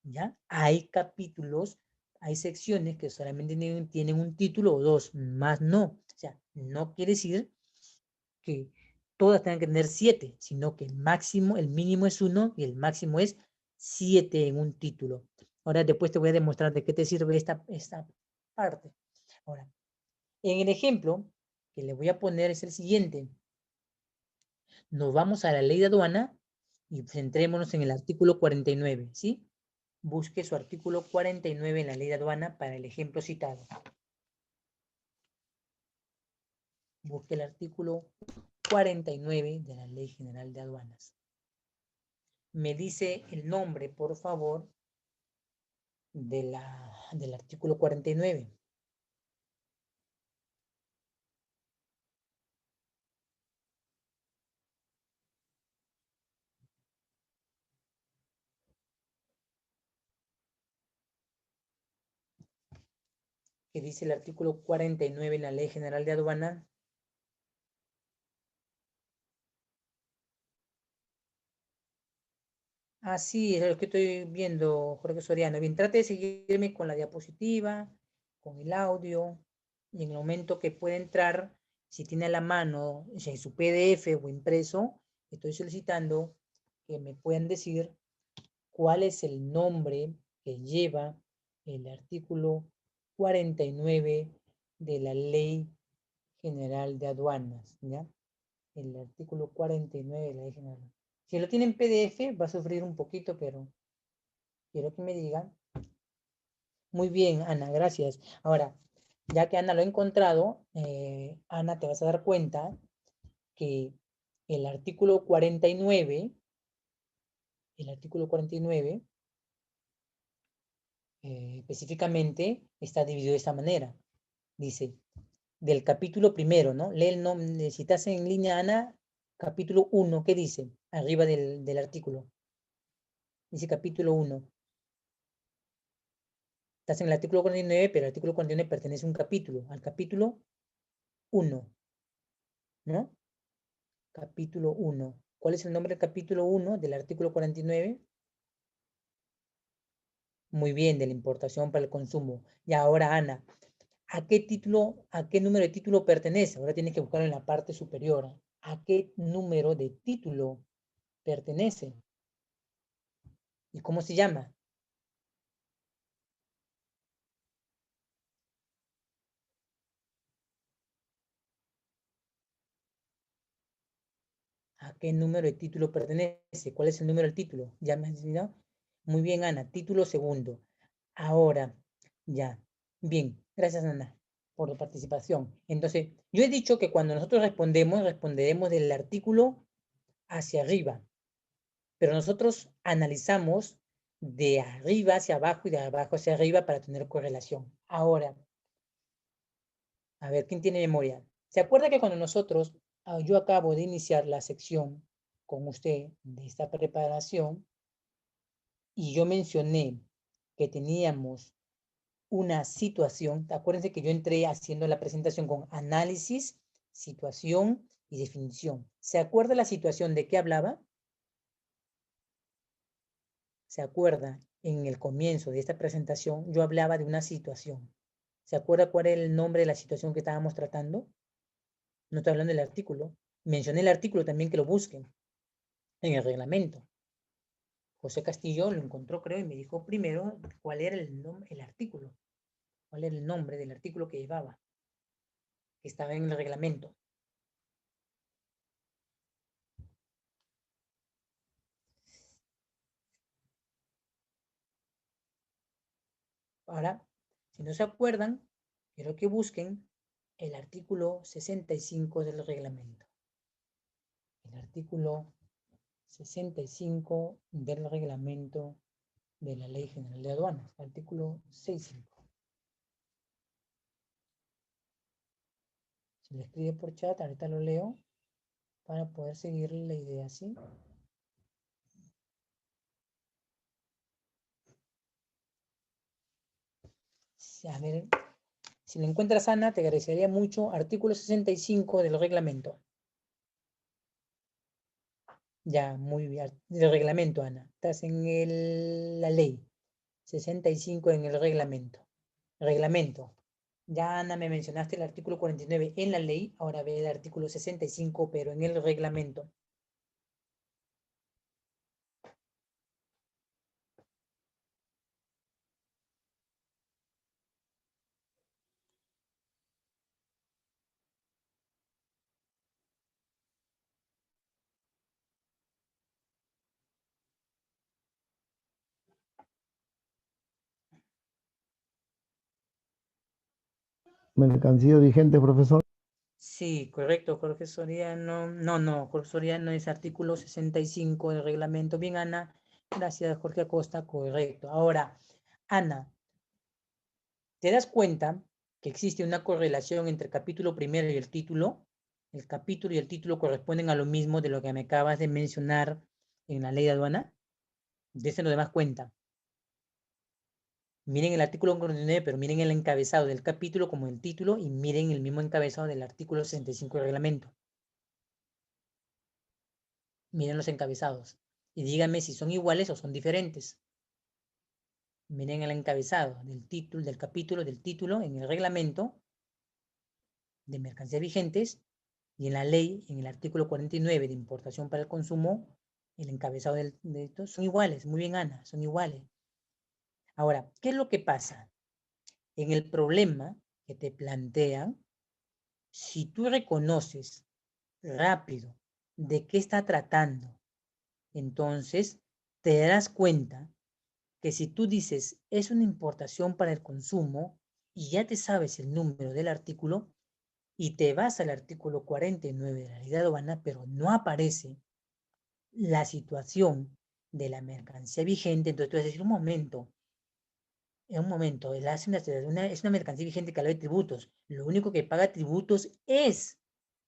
¿ya? Hay capítulos, hay secciones que solamente tienen un título o 2, más no. O sea, no quiere decir que todas tengan que tener 7, sino que el máximo, el mínimo es 1 y el máximo es 7 en un título. Ahora después te voy a demostrar de qué te sirve esta parte. Ahora, en el ejemplo que le voy a poner es el siguiente. Nos vamos a la ley de aduana y centrémonos en el artículo 49, ¿sí? Busque su artículo 49 en la ley de aduana para el ejemplo citado. Busque el artículo 49 de la Ley General de Aduanas. Me dice el nombre, por favor, del artículo 49. ¿Qué dice el artículo 49 en la Ley General de Aduana? Ah, sí, es lo que estoy viendo, Jorge Soriano. Bien, trate de seguirme con la diapositiva, con el audio, y en el momento que pueda entrar, si tiene a la mano, o sea, en su PDF o impreso, estoy solicitando que me puedan decir cuál es el nombre que lleva el artículo 49 de la Ley General de Aduanas, ¿ya? El artículo 49 de la Ley General. Si lo tiene en PDF, va a sufrir un poquito, pero quiero que me digan. Muy bien, Ana, gracias. Ahora, ya que Ana lo ha encontrado, Ana, te vas a dar cuenta que el artículo 49, específicamente está dividido de esta manera. Dice, del capítulo primero, ¿no? Lee el nombre, si estás en línea, Ana, capítulo 1, ¿qué dice? Arriba del artículo. Dice capítulo 1. Estás en el artículo 49, pero el artículo 49 pertenece a un capítulo, al capítulo 1, ¿no? Capítulo 1. ¿Cuál es el nombre del capítulo 1 del artículo 49? Muy bien, de la importación para el consumo. Y ahora, Ana, ¿a qué título, a qué número de título pertenece? Ahora tienes que buscarlo en la parte superior. ¿A qué número de título pertenece? ¿Y cómo se llama? ¿A qué número de título pertenece? ¿Cuál es el número del título? ¿Ya me has enseñado? Muy bien, Ana. Título segundo. Ahora, ya. Bien. Gracias, Ana, por la participación. Entonces, yo he dicho que cuando nosotros responderemos del artículo hacia arriba. Pero nosotros analizamos de arriba hacia abajo y de abajo hacia arriba para tener correlación. Ahora, a ver, ¿quién tiene memoria? ¿Se acuerda que cuando nosotros yo acabo de iniciar la sección con usted de esta preparación y yo mencioné que teníamos una situación. Acuérdense que yo entré haciendo la presentación con análisis, situación y definición. ¿Se acuerda la situación de qué hablaba? ¿Se acuerda? En el comienzo de esta presentación yo hablaba de una situación. ¿Se acuerda cuál era el nombre de la situación que estábamos tratando? No estoy hablando del artículo. Mencioné el artículo también, que lo busquen en el reglamento. José Castillo lo encontró, creo, y me dijo primero cuál era el artículo, cuál era el nombre del artículo que llevaba, que estaba en el reglamento. Ahora, si no se acuerdan, quiero que busquen el artículo 65 del reglamento. El artículo 65 del reglamento de la Ley General de Aduanas, artículo 65. Se lo escribe por chat, ahorita lo leo para poder seguir la idea, ¿sí? A ver, si lo encuentras, Ana, te agradecería mucho. Artículo 65 del reglamento. Ya, muy bien. Del reglamento, Ana. Estás en la ley. 65 en el reglamento. Reglamento. Ya, Ana, me mencionaste el artículo 49 en la ley. Ahora ve el artículo 65, pero en el reglamento. Mercancía vigente, profesor. Sí, correcto, Jorge Soriano. No, Jorge Soriano es artículo 65 del reglamento. Bien, Ana. Gracias, Jorge Acosta. Correcto. Ahora, Ana, ¿te das cuenta que existe una correlación entre el capítulo primero y el título? El capítulo y el título corresponden a lo mismo de lo que me acabas de mencionar en la ley de aduana. Desen lo demás cuenta. Miren el artículo 49, pero miren el encabezado del capítulo como el título y miren el mismo encabezado del artículo 65 del reglamento. Miren los encabezados y díganme si son iguales o son diferentes. Miren el encabezado del título, del capítulo, del título en el reglamento de mercancías vigentes y en la ley, en el artículo 49 de importación para el consumo, el encabezado de esto son iguales. Muy bien, Ana, son iguales. Ahora, ¿qué es lo que pasa? En el problema que te plantean, si tú reconoces rápido de qué está tratando, entonces te darás cuenta que si tú dices es una importación para el consumo y ya te sabes el número del artículo y te vas al artículo 49 de la ley de aduana, pero no aparece la situación de la mercancía vigente, entonces tú vas a decir, un momento, él hace es una mercancía vigente que habla de tributos, lo único que paga tributos es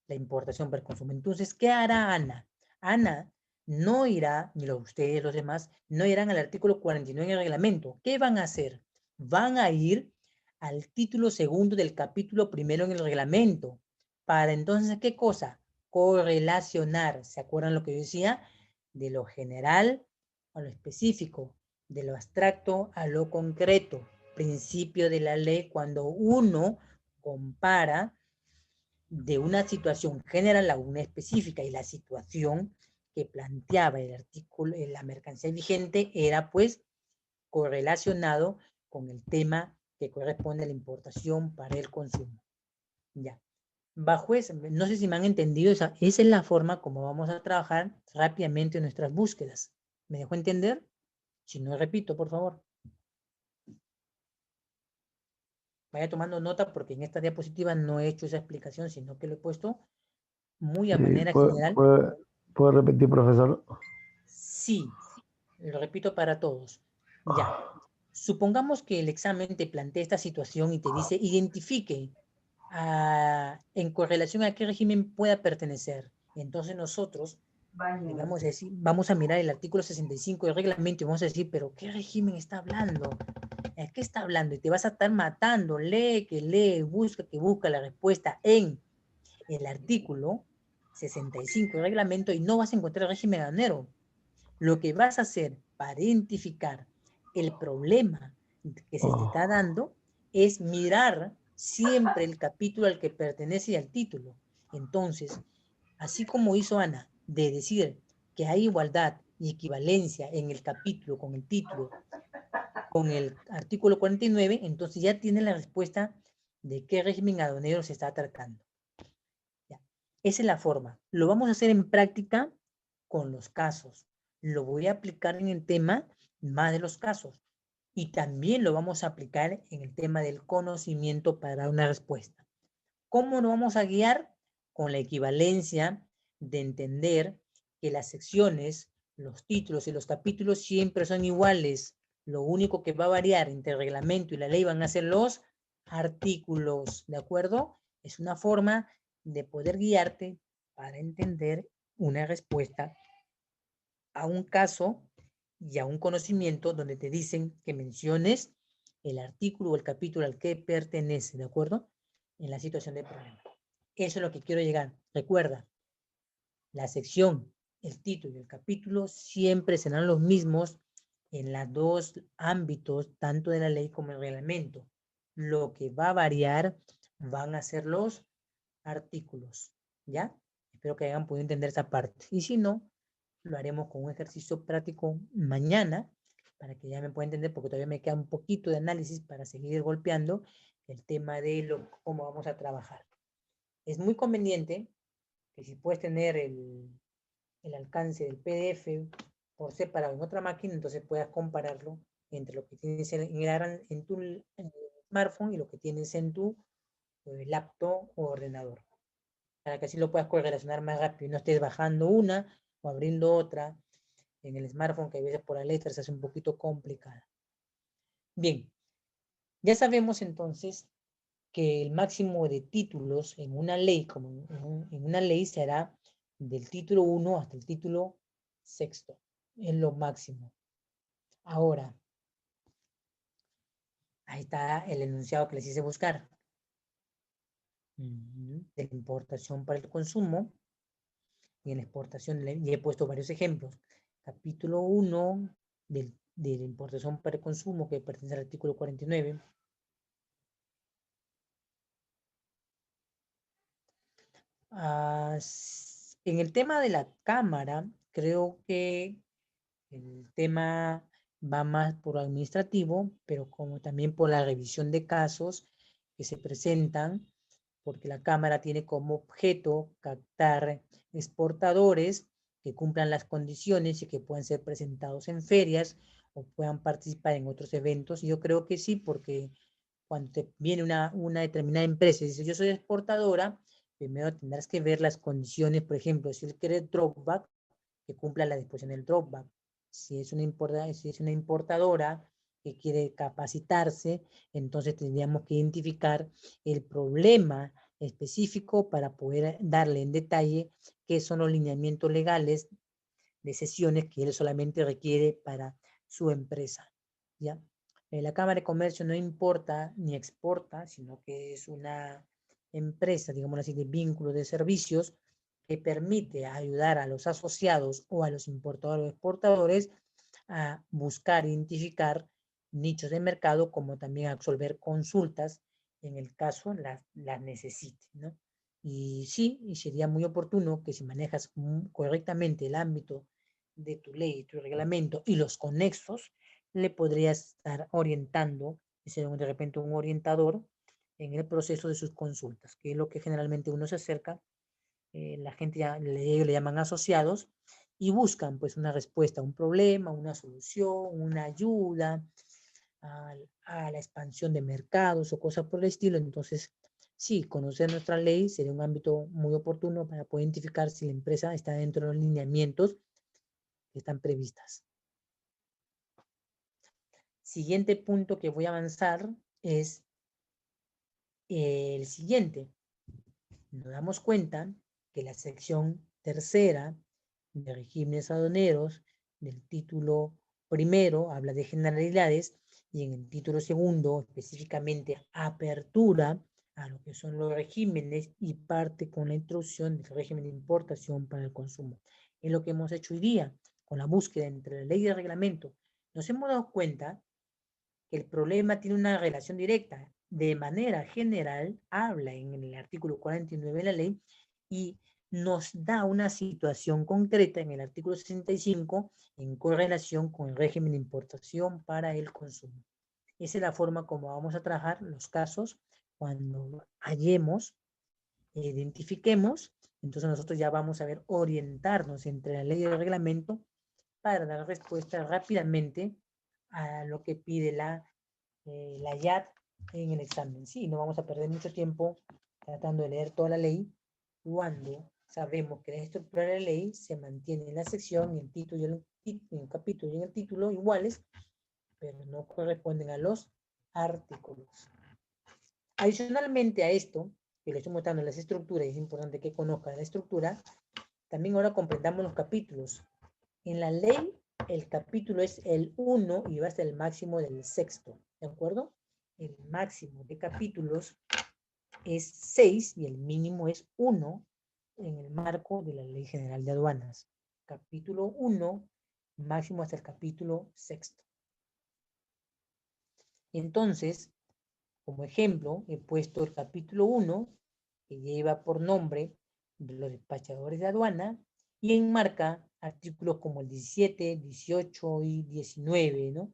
la importación para el consumo. Entonces, ¿qué hará Ana? Ana no irá, ni ustedes, los demás, no irán al artículo 49 en el reglamento. ¿Qué van a hacer? Van a ir al título segundo del capítulo primero en el reglamento. Para entonces, ¿qué cosa? Correlacionar. ¿Se acuerdan lo que yo decía? De lo general a lo específico, de lo abstracto a lo concreto. Principio de la ley cuando uno compara de una situación general a una específica y la situación que planteaba el artículo, la mercancía vigente era pues correlacionado con el tema que corresponde a la importación para el consumo. Ya. Bajo eso, no sé si me han entendido, esa es la forma como vamos a trabajar rápidamente en nuestras búsquedas. ¿Me dejó entender? Si no, repito, por favor. Vaya tomando nota porque en esta diapositiva no he hecho esa explicación, sino que lo he puesto muy a manera general. ¿Puede repetir, profesor? Sí, lo repito para todos. Ya. Supongamos que el examen te plantea esta situación y te dice, identifique en correlación a qué régimen pueda pertenecer. Entonces nosotros le vamos a decir, vamos a mirar el artículo 65 del reglamento y vamos a decir, pero ¿qué régimen está hablando? ¿A qué está hablando? Y te vas a estar matando, lee, que busca la respuesta en el artículo 65 del reglamento y no vas a encontrar el régimen aduanero. Lo que vas a hacer para identificar el problema que se te está dando es mirar siempre el capítulo al que pertenece y al título. Entonces, así como hizo Ana, de decir que hay igualdad y equivalencia en el capítulo con el título, con el artículo 49, entonces ya tiene la respuesta de qué régimen aduanero se está tratando. Ya. Esa es la forma. Lo vamos a hacer en práctica con los casos. Lo voy a aplicar en el tema más de los casos. Y también lo vamos a aplicar en el tema del conocimiento para dar una respuesta. ¿Cómo nos vamos a guiar? Con la equivalencia de entender que las secciones, los títulos y los capítulos siempre son iguales. Lo único que va a variar entre el reglamento y la ley van a ser los artículos, ¿de acuerdo? Es una forma de poder guiarte para entender una respuesta a un caso y a un conocimiento donde te dicen que menciones el artículo o el capítulo al que pertenece, ¿de acuerdo? En la situación de problema. Eso es lo que quiero llegar. Recuerda, la sección, el título y el capítulo siempre serán los mismos en los dos ámbitos, tanto de la ley como el reglamento. Lo que va a variar van a ser los artículos, ¿ya? Espero que hayan podido entender esa parte. Y si no, lo haremos con un ejercicio práctico mañana, para que ya me pueda entender, porque todavía me queda un poquito de análisis para seguir golpeando el tema de cómo vamos a trabajar. Es muy conveniente que si puedes tener el alcance del PDF por separado en otra máquina, entonces puedas compararlo entre lo que tienes en tu smartphone y lo que tienes en tu laptop o ordenador, para que así lo puedas correlacionar más rápido y no estés bajando una o abriendo otra en el smartphone, que a veces por la letra se hace un poquito complicada. Bien, ya sabemos entonces que el máximo de títulos en una ley, como en una ley, será del título 1 hasta el título 6. Es lo máximo. Ahora, ahí está el enunciado que les hice buscar. De la importación para el consumo y en la exportación, y he puesto varios ejemplos. Capítulo 1 de la importación para el consumo, que pertenece al artículo 49. En el tema de la cámara, creo que el tema va más por administrativo, pero como también por la revisión de casos que se presentan, porque la cámara tiene como objeto captar exportadores que cumplan las condiciones y que puedan ser presentados en ferias o puedan participar en otros eventos. Y yo creo que sí, porque cuando te viene una determinada empresa y dice, yo soy exportadora, primero tendrás que ver las condiciones, por ejemplo, si él quiere dropback, que cumpla la disposición del dropback. Si es una importadora que quiere capacitarse, entonces tendríamos que identificar el problema específico para poder darle en detalle qué son los lineamientos legales de sesiones que él solamente requiere para su empresa, ¿ya? La Cámara de Comercio no importa ni exporta, sino que es una empresa, digamos así, de vínculos de servicios que permite ayudar a los asociados o a los importadores o exportadores a buscar, identificar nichos de mercado, como también a resolver consultas en el caso las necesite, ¿no? Y sí, y sería muy oportuno que si manejas correctamente el ámbito de tu ley, tu reglamento y los conexos, le podrías estar orientando, y ser de repente un orientador en el proceso de sus consultas, que es lo que generalmente uno se acerca, la gente ellos le llaman asociados, y buscan pues una respuesta a un problema, una solución, una ayuda a la expansión de mercados o cosas por el estilo. Entonces, sí, conocer nuestra ley sería un ámbito muy oportuno para poder identificar si la empresa está dentro de los lineamientos que están previstas. Siguiente punto que voy a avanzar es el siguiente. Nos damos cuenta que la sección tercera de regímenes aduaneros del título primero habla de generalidades y en el título segundo específicamente apertura a lo que son los regímenes y parte con la introducción del régimen de importación para el consumo. Es lo que hemos hecho hoy día con la búsqueda entre la ley y el reglamento. Nos hemos dado cuenta que el problema tiene una relación directa. De manera general, habla en el artículo 49 de la ley y nos da una situación concreta en el artículo 65 en correlación con el régimen de importación para el consumo. Esa es la forma como vamos a trabajar los casos cuando hallemos, identifiquemos. Entonces nosotros ya vamos a ver orientarnos entre la ley y el reglamento para dar respuesta rápidamente a lo que pide la IAT en el examen. Sí, no vamos a perder mucho tiempo tratando de leer toda la ley cuando sabemos que la estructura de la ley se mantiene en la sección, en el título, en el capítulo y en el título iguales, pero no corresponden a los artículos. Adicionalmente a esto, que le estoy mostrando las estructuras, y es importante que conozcan la estructura, también ahora comprendamos los capítulos. En la ley, el capítulo es el 1 y va hasta el máximo del sexto, ¿de acuerdo? El máximo de capítulos es 6 y el mínimo es 1 en el marco de la Ley General de Aduanas. Capítulo 1, máximo hasta el capítulo sexto. Entonces, como ejemplo, he puesto el capítulo 1, que lleva por nombre de los despachadores de aduana, y enmarca artículos como el 17, 18 y 19, ¿no?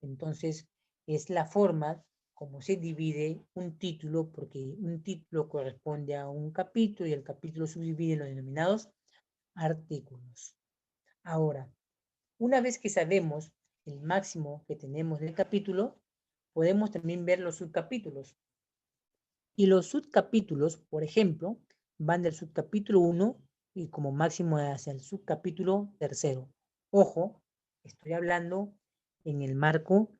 Entonces, es la forma como se divide un título, porque un título corresponde a un capítulo y el capítulo subdivide en los denominados artículos. Ahora, una vez que sabemos el máximo que tenemos del capítulo, podemos también ver los subcapítulos. Y los subcapítulos, por ejemplo, van del subcapítulo 1 y como máximo hacia el subcapítulo tercero. Ojo, estoy hablando en el marco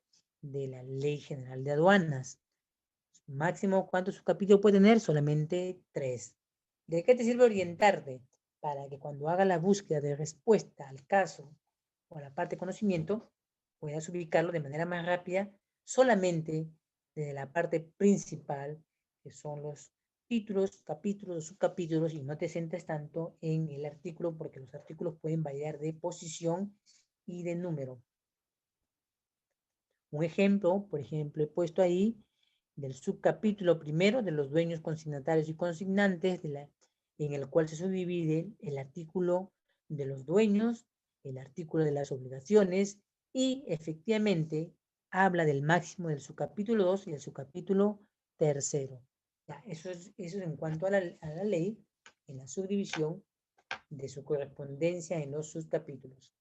de la Ley General de Aduanas. Máximo, ¿cuántos subcapítulos puede tener? Solamente 3. ¿De qué te sirve orientarte? Para que cuando haga la búsqueda de respuesta al caso o a la parte de conocimiento, puedas ubicarlo de manera más rápida solamente desde la parte principal, que son los títulos, capítulos, subcapítulos, y no te centres tanto en el artículo, porque los artículos pueden variar de posición y de número. Un ejemplo, por ejemplo, he puesto ahí del subcapítulo primero de los dueños consignatarios y consignantes, en el cual se subdivide el artículo de los dueños, el artículo de las obligaciones, y efectivamente habla del máximo del subcapítulo 2 y el subcapítulo tercero. Ya, eso es en cuanto a la ley, en la subdivisión de su correspondencia en los subcapítulos.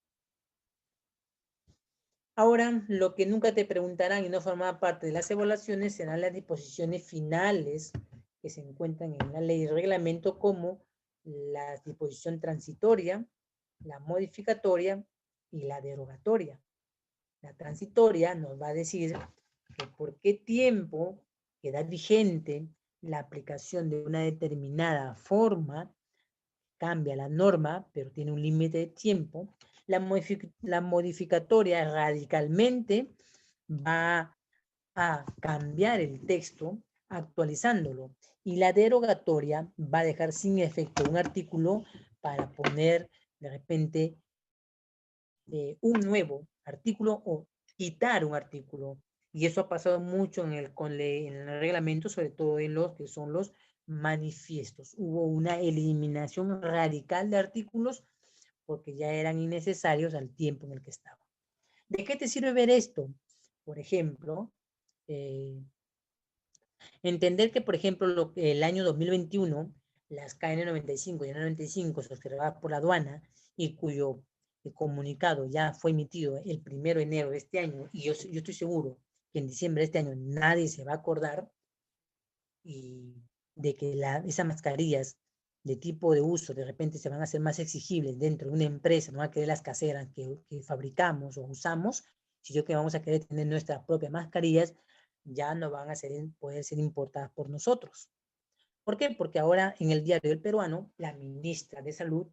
Ahora, lo que nunca te preguntarán y no formará parte de las evaluaciones serán las disposiciones finales que se encuentran en la ley y reglamento, como la disposición transitoria, la modificatoria y la derogatoria. La transitoria nos va a decir que por qué tiempo queda vigente la aplicación de una determinada forma, cambia la norma, pero tiene un límite de tiempo. La modificatoria radicalmente va a cambiar el texto actualizándolo, y la derogatoria va a dejar sin efecto un artículo para poner de repente un nuevo artículo o quitar un artículo. Y eso ha pasado mucho en el reglamento, sobre todo en los que son los manifiestos. Hubo una eliminación radical de artículos porque ya eran innecesarios al tiempo en el que estaban. ¿De qué te sirve ver esto? Por ejemplo, entender que, por ejemplo, el año 2021, las KN95 y N95 observadas por la aduana y cuyo comunicado ya fue emitido el 1 de enero de este año, y yo estoy seguro que en diciembre de este año nadie se va a acordar y de que esas mascarillas de tipo de uso de repente se van a hacer más exigibles dentro de una empresa, no va a querer las caseras que fabricamos o usamos, sino que vamos a querer tener nuestras propias mascarillas. ya no van a poder ser importadas por nosotros. ¿Por qué? Porque ahora en el Diario del Peruano, la ministra de Salud,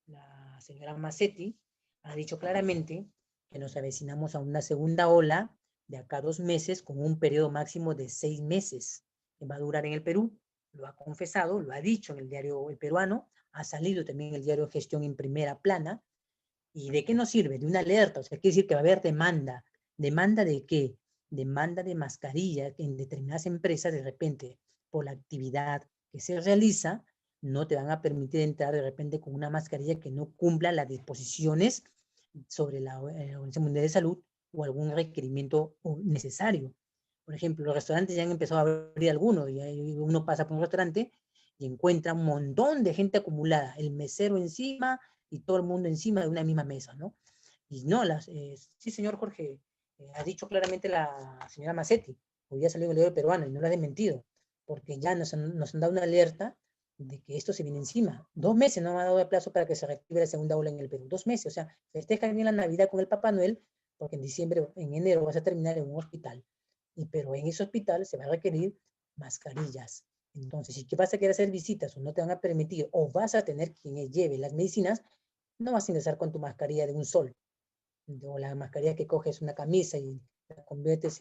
la señora Massetti, ha dicho claramente que nos avecinamos a una segunda ola de acá a 2 meses con un periodo máximo de 6 meses que va a durar en el Perú. Lo ha confesado, lo ha dicho en el Diario El Peruano, ha salido también en el Diario Gestión en primera plana. ¿Y de qué nos sirve? De una alerta, o sea, quiere decir que va a haber demanda. ¿Demanda de qué? Demanda de mascarilla en determinadas empresas de repente por la actividad que se realiza, no te van a permitir entrar de repente con una mascarilla que no cumpla las disposiciones sobre la Organización Mundial de Salud o algún requerimiento necesario. Por ejemplo, los restaurantes ya han empezado a abrir algunos, y uno pasa por un restaurante y encuentra un montón de gente acumulada, el mesero encima y todo el mundo encima de una misma mesa, ¿no? Y no, sí, señor Jorge, ha dicho claramente la señora Massetti, hoy ya salió el Diario Peruano y no lo ha desmentido, porque ya nos han dado una alerta de que esto se viene encima. 2 meses no me ha dado de plazo para que se reactive la segunda ola en el Perú. 2 meses, o sea, festejan bien la Navidad con el Papá Noel, porque en diciembre, en enero vas a terminar en un hospital. Pero en ese hospital se va a requerir mascarillas. Entonces, si vas a querer hacer visitas o no te van a permitir, o vas a tener quien lleve las medicinas, no vas a ingresar con tu mascarilla de un sol, o la mascarilla que coges una camisa y la conviertes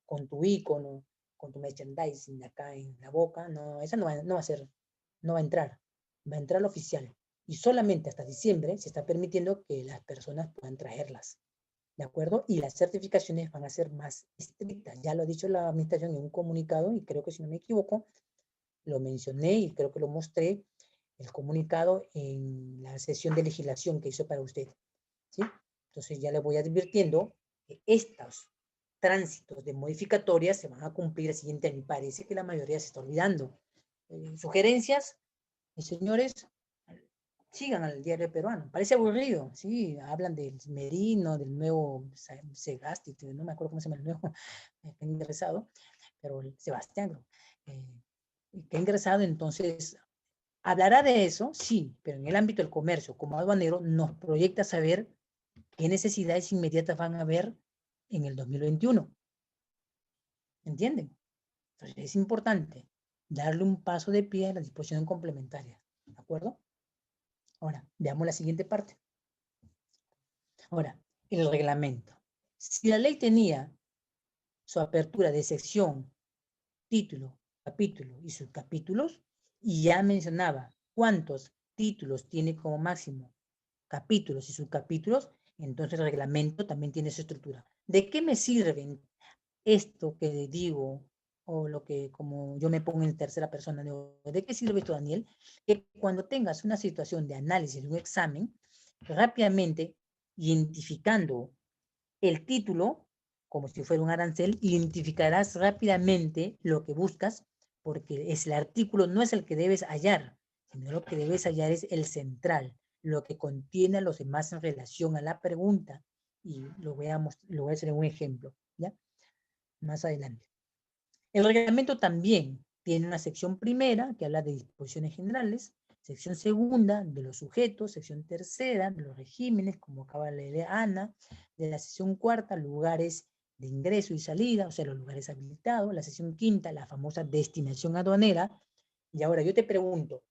con tu icono, con tu merchandising acá en la boca. No, esa no va a ser, no va a entrar, va a entrar la oficial. Y solamente hasta diciembre se está permitiendo que las personas puedan traerlas. ¿De acuerdo? Y las certificaciones van a ser más estrictas. Ya lo ha dicho la administración en un comunicado, y creo que si no me equivoco, lo mencioné y creo que lo mostré, el comunicado en la sesión de legislación que hizo para usted. ¿Sí? Entonces ya le voy advirtiendo que estos tránsitos de modificatorias se van a cumplir el siguiente año. Y parece que la mayoría se está olvidando. Sugerencias, señores, sigan al Diario Peruano. Parece aburrido, sí, hablan del Merino, del nuevo Segasti, no me acuerdo cómo se llama el nuevo, que ha ingresado, pero Sebastián, que ha ingresado, entonces, hablará de eso, sí, pero en el ámbito del comercio, como aduanero, nos proyecta saber qué necesidades inmediatas van a haber en el 2021. ¿Entienden? Entonces, es importante darle un paso de pie a la disposición complementaria, ¿de acuerdo? Ahora, veamos la siguiente parte. Ahora, el reglamento. Si la ley tenía su apertura de sección, título, capítulo y subcapítulos, y ya mencionaba cuántos títulos tiene como máximo capítulos y subcapítulos, entonces el reglamento también tiene su estructura. ¿De qué me sirven esto que digo, o lo que como yo me pongo en tercera persona? ¿De qué sirve esto, Daniel? Que cuando tengas una situación de análisis de un examen, rápidamente, identificando el título, como si fuera un arancel, identificarás rápidamente lo que buscas, porque el artículo no es el que debes hallar, sino lo que debes hallar es el central, lo que contiene a los demás en relación a la pregunta. Y lo voy a hacer en un ejemplo, ¿ya? Más adelante. El reglamento también tiene una sección primera que habla de disposiciones generales, sección segunda de los sujetos, sección tercera de los regímenes, como acaba de leer Ana, de la sección cuarta, lugares de ingreso y salida, o sea, los lugares habilitados, la sección quinta, la famosa destinación aduanera. Y ahora yo te pregunto,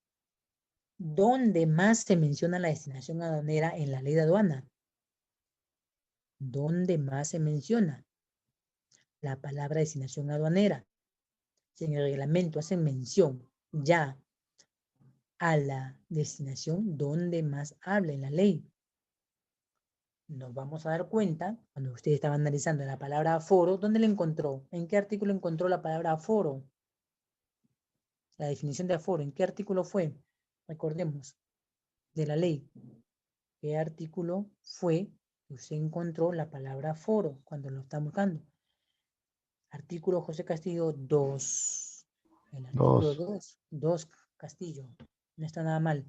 ¿dónde más se menciona la destinación aduanera en la ley de aduana? ¿Dónde más se menciona la palabra destinación aduanera? Si en el reglamento hacen mención ya a la destinación, ¿dónde más habla en la ley? Nos vamos a dar cuenta, cuando usted estaba analizando la palabra aforo, ¿dónde la encontró? ¿En qué artículo encontró la palabra aforo? La definición de aforo, ¿en qué artículo fue? Recordemos, de la ley. ¿Qué artículo fue que usted encontró la palabra aforo cuando lo está buscando? Artículo José Castillo 2. El artículo 2, Castillo. No está nada mal.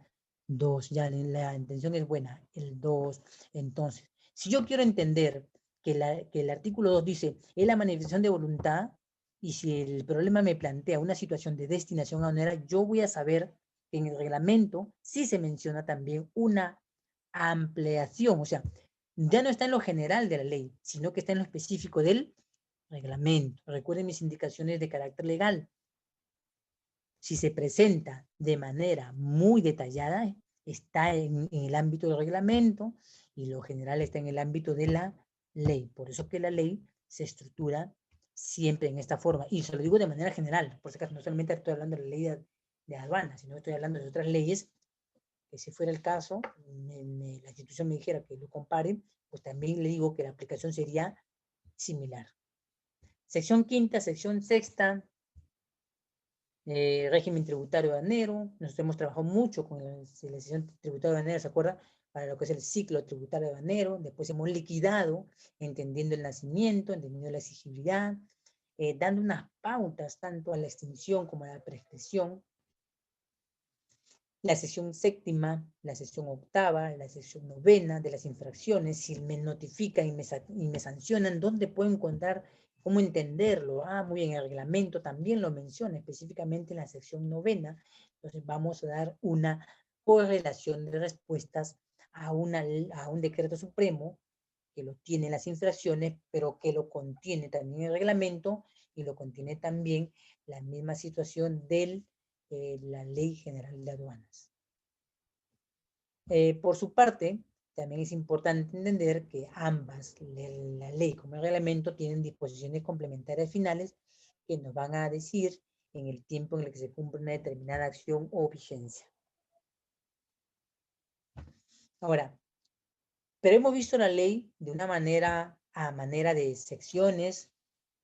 2, ya la intención es buena. El 2. Entonces, si yo quiero entender que el artículo 2 dice, es la manifestación de voluntad, y si el problema me plantea una situación de destinación aduanera, yo voy a saber que en el reglamento sí se menciona también una ampliación, o sea, ya no está en lo general de la ley, sino que está en lo específico del reglamento. Recuerden mis indicaciones de carácter legal. Si se presenta de manera muy detallada, está en el ámbito del reglamento y lo general está en el ámbito de la ley. Por eso que la ley se estructura siempre en esta forma. Y se lo digo de manera general, por si acaso no solamente estoy hablando de la ley de aduanas, sino estoy hablando de otras leyes, que si fuera el caso, la institución me dijera que lo compare, pues también le digo que la aplicación sería similar. Sección quinta, sección sexta, régimen tributario aduanero. Nosotros hemos trabajado mucho con la legislación tributaria aduanera, ¿se acuerda? Para lo que es el ciclo tributario aduanero. Después hemos liquidado, entendiendo el nacimiento, entendiendo la exigibilidad, dando unas pautas tanto a la extinción como a la prescripción. La sección séptima, la sección octava, la sección novena de las infracciones, si me notifican y me sancionan, ¿dónde puedo encontrar cómo entenderlo? Muy bien, el reglamento también lo menciona específicamente en la sección novena. Entonces vamos a dar una correlación de respuestas a un decreto supremo que lo tiene las infracciones, pero que lo contiene también el reglamento y lo contiene también la misma situación de la Ley General de Aduanas. Por su parte, también es importante entender que ambas, la ley como el reglamento, tienen disposiciones complementarias finales que nos van a decir en el tiempo en el que se cumple una determinada acción o vigencia. Ahora, pero hemos visto la ley de una manera, a manera de secciones,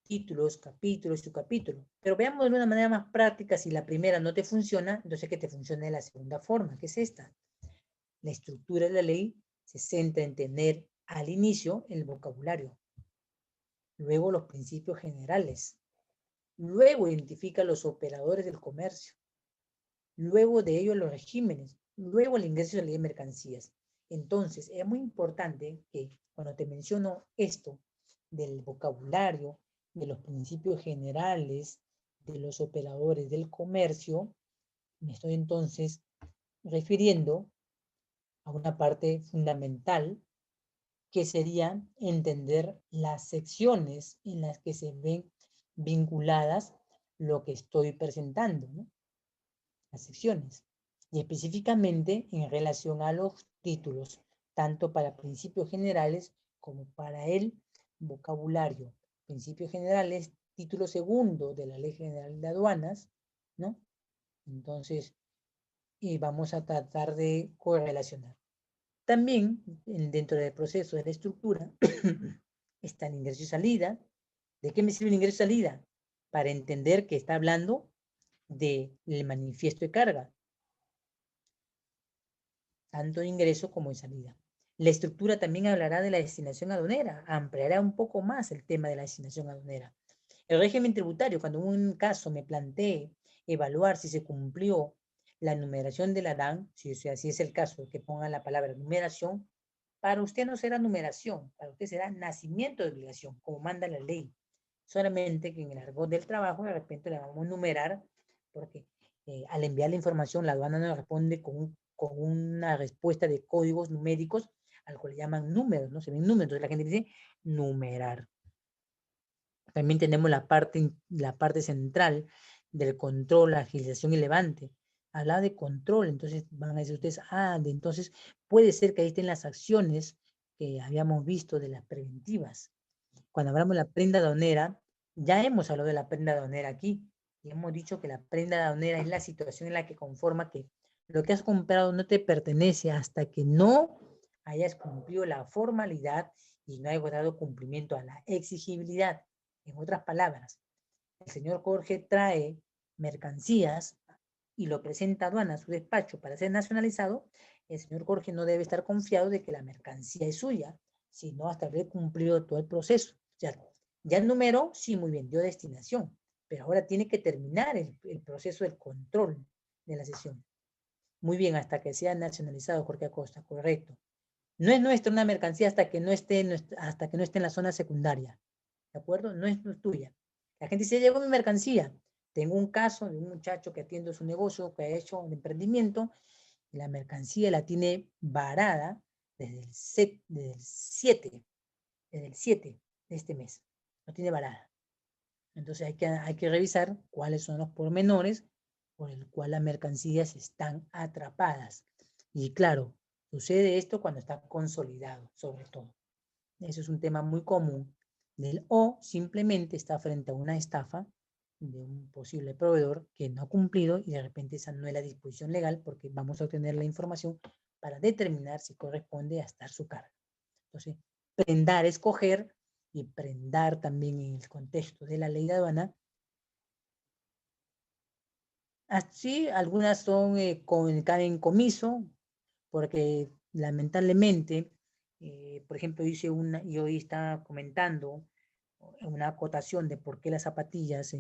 títulos, capítulos, subcapítulos. Pero veamos de una manera más práctica, si la primera no te funciona, entonces que te funcione la segunda forma, que es esta. La estructura de la ley se centra en tener al inicio el vocabulario, luego los principios generales, luego identifica los operadores del comercio, luego de ello los regímenes, luego el ingreso de la ley de mercancías. Entonces, es muy importante que cuando te menciono esto del vocabulario, de los principios generales, de los operadores del comercio, me estoy entonces refiriendo a una parte fundamental que sería entender las secciones en las que se ven vinculadas lo que estoy presentando, ¿no? Las secciones. Y específicamente en relación a los títulos, tanto para principios generales como para el vocabulario. Principios generales, título segundo de la Ley General de Aduanas, ¿no? Entonces, vamos a tratar de correlacionar. También dentro del proceso de la estructura está el ingreso y salida. ¿De qué me sirve el ingreso y salida? Para entender que está hablando del manifiesto de carga, tanto de ingreso como de salida. La estructura también hablará de la destinación aduanera, ampliará un poco más el tema de la destinación aduanera. El régimen tributario, cuando en un caso me plantee evaluar si se cumplió la numeración de la DAN, si así es el caso, que ponga la palabra numeración, para usted no será numeración, para usted será nacimiento de obligación, como manda la ley. Solamente que en el argot del trabajo de repente le vamos a numerar, porque al enviar la información la aduana nos responde con una respuesta de códigos numéricos, al cual le llaman números, ¿no? Se ven números, entonces la gente dice numerar. También tenemos la parte central del control, la agilización y levante. Habla de control, entonces van a decir ustedes, entonces puede ser que ahí estén las acciones que habíamos visto de las preventivas. Cuando hablamos de la prenda aduanera, ya hemos hablado de la prenda aduanera aquí, y hemos dicho que la prenda aduanera es la situación en la que conforma que lo que has comprado no te pertenece hasta que no hayas cumplido la formalidad y no hayas dado cumplimiento a la exigibilidad. En otras palabras, el señor Jorge trae mercancías y lo presenta a aduana a su despacho para ser nacionalizado. El señor Jorge no debe estar confiado de que la mercancía es suya, sino hasta haber cumplido todo el proceso. O sea, ya el número, sí, muy bien, dio destinación, pero ahora tiene que terminar el proceso del control de la cesión. Muy bien, hasta que sea nacionalizado Jorge Acosta, correcto. No es nuestra una mercancía hasta que no esté en la zona secundaria. ¿De acuerdo? No es tuya. La gente dice, llegó mi mercancía. Tengo un caso de un muchacho que atiende su negocio, que ha hecho un emprendimiento, y la mercancía la tiene varada desde el 7 de este mes. Lo tiene varada. Entonces hay que revisar cuáles son los pormenores por el cual las mercancías están atrapadas. Y claro, sucede esto cuando está consolidado, sobre todo. Eso es un tema muy común. O simplemente está frente a una estafa de un posible proveedor que no ha cumplido y de repente esa no es la disposición legal porque vamos a obtener la información para determinar si corresponde a estar su carga. Entonces, prendar, escoger y prendar también en el contexto de la ley de aduana. Así, algunas son caen en comiso, porque lamentablemente, por ejemplo, yo hoy estaba comentando una acotación de por qué las zapatillas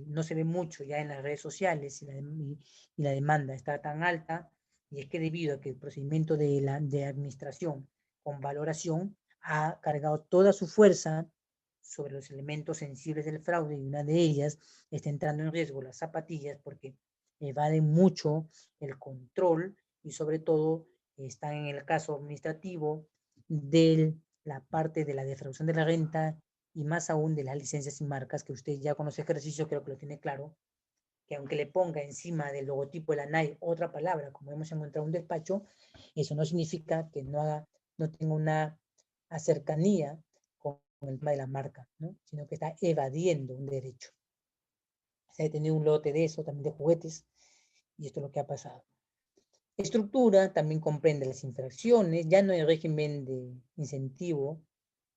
no se ve mucho ya en las redes sociales y la demanda está tan alta, y es que debido a que el procedimiento de administración con valoración ha cargado toda su fuerza sobre los elementos sensibles del fraude, y una de ellas está entrando en riesgo las zapatillas porque evaden mucho el control y sobre todo están en el caso administrativo de la parte de la defraudación de la renta y más aún de las licencias y marcas, que usted ya con los ejercicios creo que lo tiene claro, que aunque le ponga encima del logotipo de la NAI otra palabra, como hemos encontrado en un despacho, eso no significa que no tenga una cercanía con el tema de la marca, ¿no? Sino que está evadiendo un derecho. Se ha detenido un lote de eso, también de juguetes, y esto es lo que ha pasado. Estructura también comprende las infracciones, ya no hay régimen de incentivo,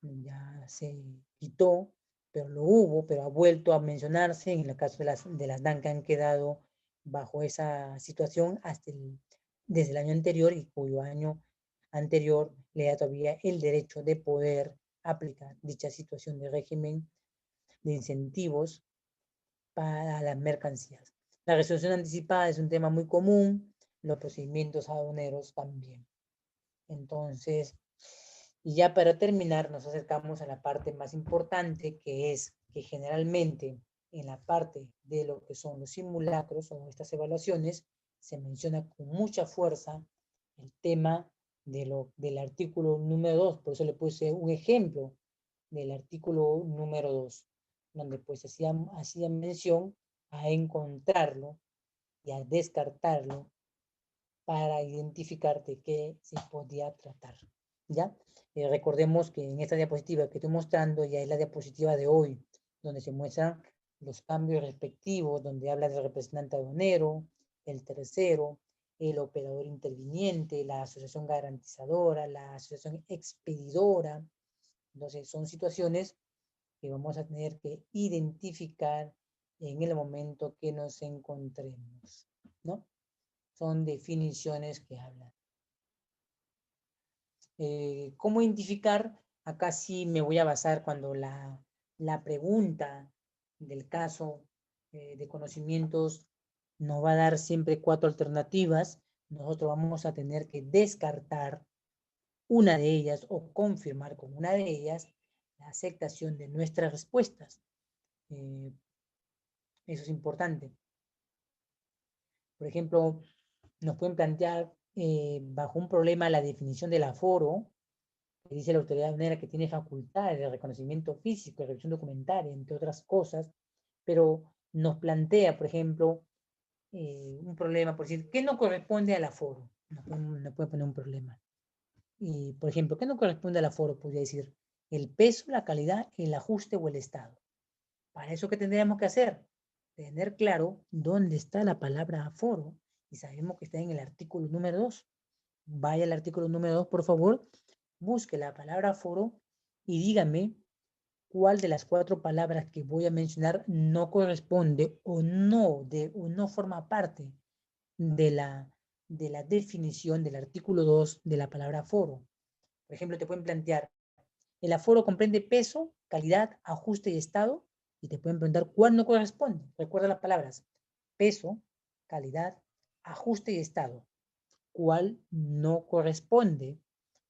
ya se quitó, pero lo hubo, pero ha vuelto a mencionarse en el caso de las DAN que han quedado bajo esa situación desde el año anterior y cuyo año anterior le da todavía el derecho de poder aplicar dicha situación de régimen de incentivos para las mercancías. La resolución anticipada es un tema muy común, los procedimientos aduaneros también. Entonces, y ya para terminar, nos acercamos a la parte más importante, que es que generalmente en la parte de lo que son los simulacros o estas evaluaciones, se menciona con mucha fuerza el tema del artículo número 2. Por eso le puse un ejemplo del artículo número 2, donde pues hacían mención a encontrarlo y a descartarlo para identificar de qué se podía tratar, ¿ya? Recordemos que en esta diapositiva que estoy mostrando ya es la diapositiva de hoy, donde se muestran los cambios respectivos, donde habla del representante aduanero, el tercero, el operador interviniente, la asociación garantizadora, la asociación expedidora. Entonces son situaciones que vamos a tener que identificar en el momento que nos encontremos, ¿no? Son definiciones que hablan. ¿Cómo identificar? Acá sí me voy a basar cuando la pregunta del caso de conocimientos nos va a dar siempre 4 alternativas. Nosotros vamos a tener que descartar una de ellas o confirmar con una de ellas la aceptación de nuestras respuestas. Eso es importante. Por ejemplo, nos pueden plantear bajo un problema la definición del aforo, que dice la autoridad aduanera que tiene facultades de reconocimiento físico, de revisión documentaria, entre otras cosas, pero nos plantea, por ejemplo, un problema, por decir, ¿qué no corresponde al aforo? Nos puede poner un problema. Y, por ejemplo, ¿qué no corresponde al aforo? Podría decir, el peso, la calidad, el ajuste o el estado. Para eso, ¿qué tendríamos que hacer? Tener claro dónde está la palabra aforo, y sabemos que está en el artículo número 2. Vaya al artículo número 2, por favor, busque la palabra aforo y dígame cuál de las 4 palabras que voy a mencionar no corresponde o no forma parte de la definición del artículo 2 de la palabra aforo. Por ejemplo, te pueden plantear, el aforo comprende peso, calidad, ajuste y estado, y te pueden preguntar cuál no corresponde. Recuerda las palabras, peso, calidad, ajuste y estado. ¿Cuál no corresponde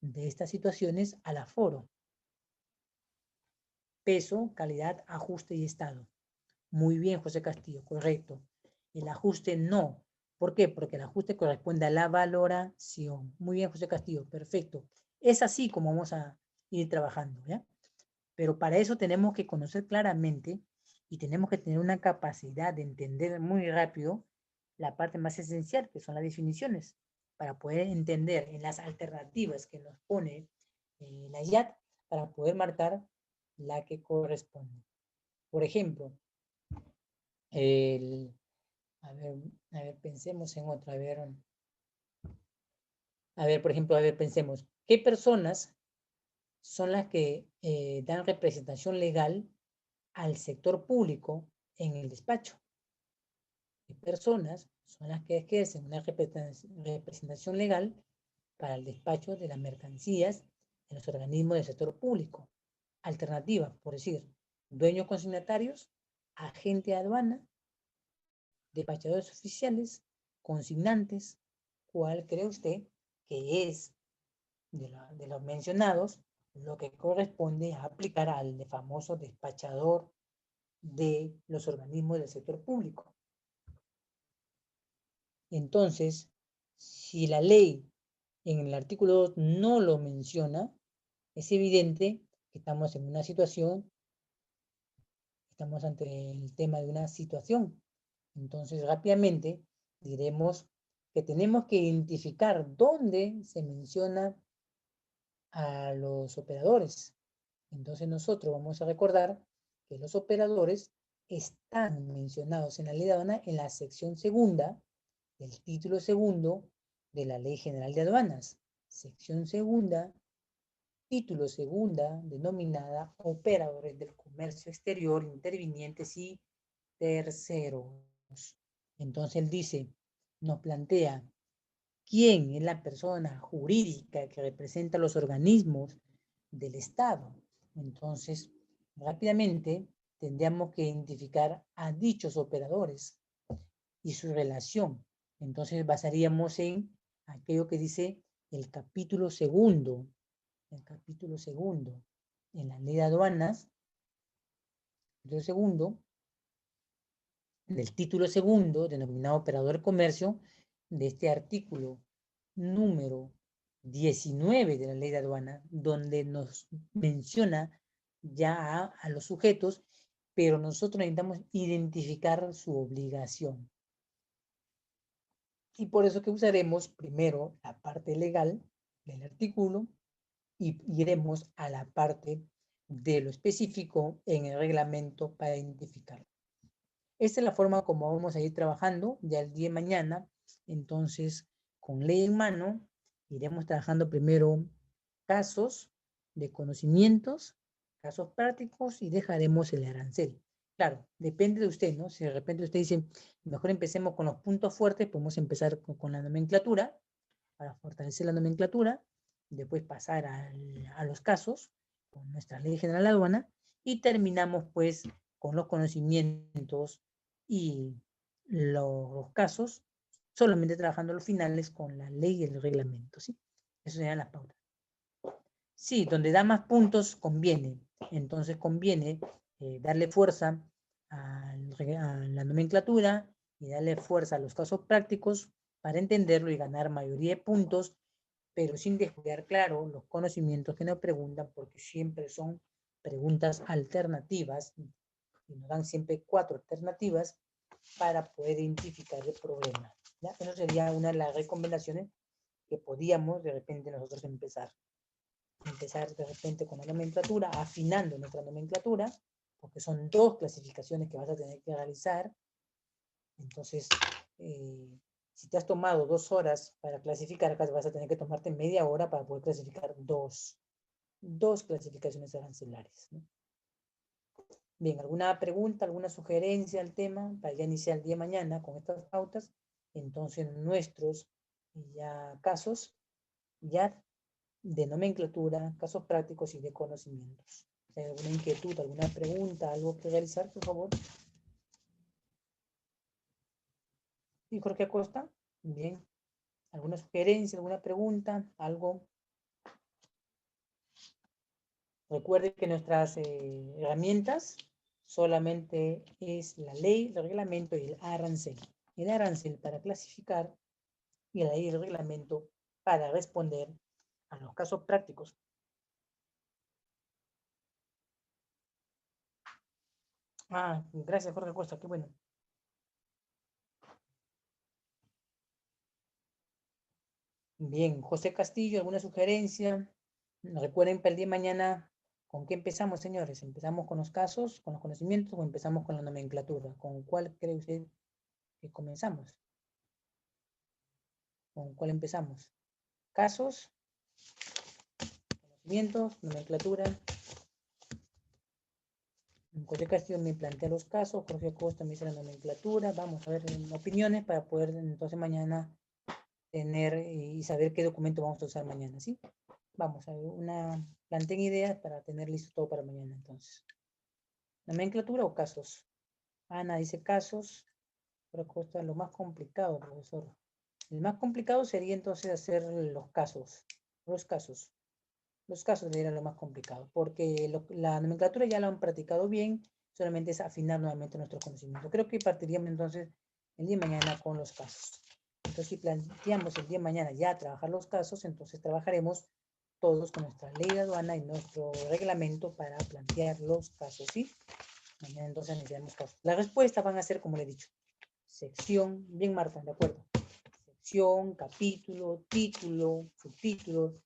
de estas situaciones al aforo? Peso, calidad, ajuste y estado. Muy bien, José Castillo, correcto. El ajuste no. ¿Por qué? Porque el ajuste corresponde a la valoración. Muy bien, José Castillo, perfecto. Es así como vamos a ir trabajando, ¿ya? Pero para eso tenemos que conocer claramente y tenemos que tener una capacidad de entender muy rápido la parte más esencial, que son las definiciones, para poder entender en las alternativas que nos pone la IAT, para poder marcar la que corresponde. Por ejemplo, a ver, pensemos en otra, por ejemplo, pensemos, ¿qué personas son las que dan representación legal al sector público en el despacho? ¿Qué personas son las que ejercen una representación legal para el despacho de las mercancías en los organismos del sector público? Alternativas, por decir, dueños consignatarios, agente de aduana, despachadores oficiales, consignantes. ¿Cuál cree usted que es de los mencionados lo que corresponde a aplicar al famoso despachador de los organismos del sector público? Entonces, si la ley en el artículo 2 no lo menciona, es evidente que estamos en una situación, estamos ante el tema de una situación. Entonces, rápidamente diremos que tenemos que identificar dónde se menciona a los operadores. Entonces, nosotros vamos a recordar que los operadores están mencionados en la ley de aduana en la sección segunda del título segundo de la Ley General de Aduanas. Sección segunda, título segunda, denominada Operadores del Comercio Exterior, Intervinientes y Terceros. Entonces él dice, nos plantea, ¿quién es la persona jurídica que representa los organismos del Estado? Entonces, rápidamente tendríamos que identificar a dichos operadores y su relación. Entonces basaríamos en aquello que dice el capítulo segundo, en la ley de aduanas, del título segundo, denominado operador de comercio, de este artículo número 19 de la ley de aduana, donde nos menciona ya a los sujetos, pero nosotros necesitamos identificar su obligación. Y por eso que usaremos primero la parte legal del artículo y iremos a la parte de lo específico en el reglamento para identificarlo. Esta es la forma como vamos a ir trabajando ya el día de mañana. Entonces, con ley en mano, iremos trabajando primero casos de conocimientos, casos prácticos y dejaremos el arancel. Claro, depende de usted, ¿no? Si de repente usted dice, mejor empecemos con los puntos fuertes, podemos empezar con la nomenclatura, para fortalecer la nomenclatura, después pasar a los casos, con nuestra Ley General de Aduana, y terminamos pues con los conocimientos y los casos, solamente trabajando los finales con la ley y el reglamento, ¿sí? Eso serían las pautas. Sí, donde da más puntos conviene. Entonces conviene darle fuerza a la nomenclatura y darle fuerza a los casos prácticos para entenderlo y ganar mayoría de puntos, pero sin descuidar, claro, los conocimientos que nos preguntan, porque siempre son preguntas alternativas y nos dan siempre 4 alternativas para poder identificar el problema. ¿Ya? Eso sería una de las recomendaciones que podíamos de repente nosotros empezar de repente con la nomenclatura, afinando nuestra nomenclatura, porque son 2 clasificaciones que vas a tener que realizar. Entonces, si te has tomado 2 horas para clasificar, acá vas a tener que tomarte media hora para poder clasificar dos clasificaciones arancelares, ¿no? Bien, ¿alguna pregunta, alguna sugerencia al tema para ya iniciar el día de mañana con estas pautas? Entonces, nuestros ya casos ya de nomenclatura, casos prácticos y de conocimientos. ¿Hay alguna inquietud, alguna pregunta, algo que realizar, por favor? ¿Y Jorge Acosta? Bien. ¿Alguna sugerencia, alguna pregunta, algo? Recuerde que nuestras herramientas solamente es la ley, el reglamento y el arancel. El arancel para clasificar y la ley y el reglamento para responder a los casos prácticos. Ah, gracias, Jorge Costa, qué bueno. Bien, José Castillo, ¿alguna sugerencia? Recuerden para el día de mañana, ¿con qué empezamos, señores? ¿Empezamos con los casos, con los conocimientos o empezamos con la nomenclatura? ¿Con cuál cree usted que comenzamos? ¿Con cuál empezamos? Casos, conocimientos, nomenclatura. José Castillo me plantea los casos, Jorge Acosta me dice la nomenclatura. Vamos a ver opiniones para poder entonces mañana tener y saber qué documento vamos a usar mañana, ¿sí? Vamos a ver, planteen ideas para tener listo todo para mañana entonces. ¿Nomenclatura o casos? Ana dice casos, pero Acosta lo más complicado, profesor. El más complicado sería entonces hacer los casos. Los casos. Los casos eran lo más complicado, porque la nomenclatura ya lo han practicado bien, solamente es afinar nuevamente nuestro conocimiento. Creo que partiríamos entonces el día de mañana con los casos. Entonces, si planteamos el día de mañana ya trabajar los casos, entonces trabajaremos todos con nuestra ley de aduana y nuestro reglamento para plantear los casos, ¿sí? Mañana entonces necesitamos casos. Las respuestas van a ser, como le he dicho, sección, bien Marta, ¿de acuerdo? Sección, capítulo, título, subtítulo,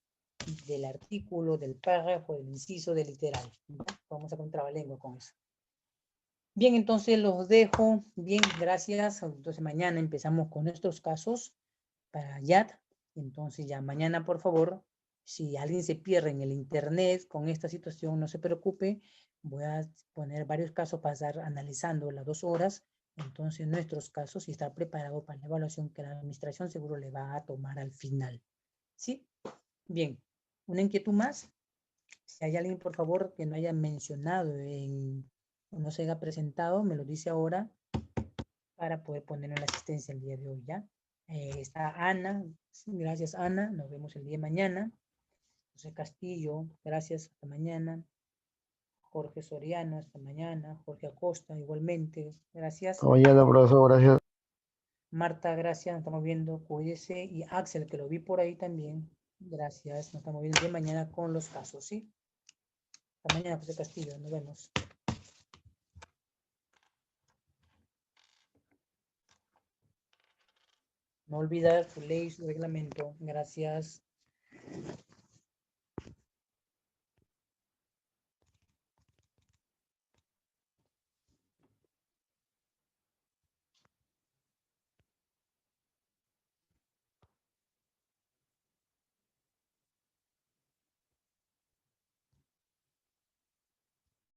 del artículo, del párrafo, del inciso, del literal. ¿No? Vamos a con trabalengua con eso. Bien, entonces los dejo. Bien, gracias. Entonces mañana empezamos con nuestros casos para YAT. Entonces ya mañana, por favor, si alguien se pierde en el internet con esta situación, no se preocupe. Voy a poner varios casos para estar analizando las 2 horas. Entonces nuestros casos y estar preparado para la evaluación que la administración seguro le va a tomar al final. ¿Sí? Bien. ¿Una inquietud más? Si hay alguien, por favor, que no haya mencionado o no se haya presentado, me lo dice ahora para poder poner en la asistencia el día de hoy, ¿ya? Está Ana, gracias Ana, nos vemos el día de mañana. José Castillo, gracias, hasta mañana. Jorge Soriano, hasta mañana. Jorge Acosta, igualmente, gracias. Hasta mañana, profesor, gracias. Marta, gracias, nos estamos viendo, cuídese. Y Axel, que lo vi por ahí también, gracias, nos estamos viendo el día de mañana con los casos, ¿sí? Hasta mañana, José Castillo, nos vemos. No olvidar su ley, su reglamento. Gracias.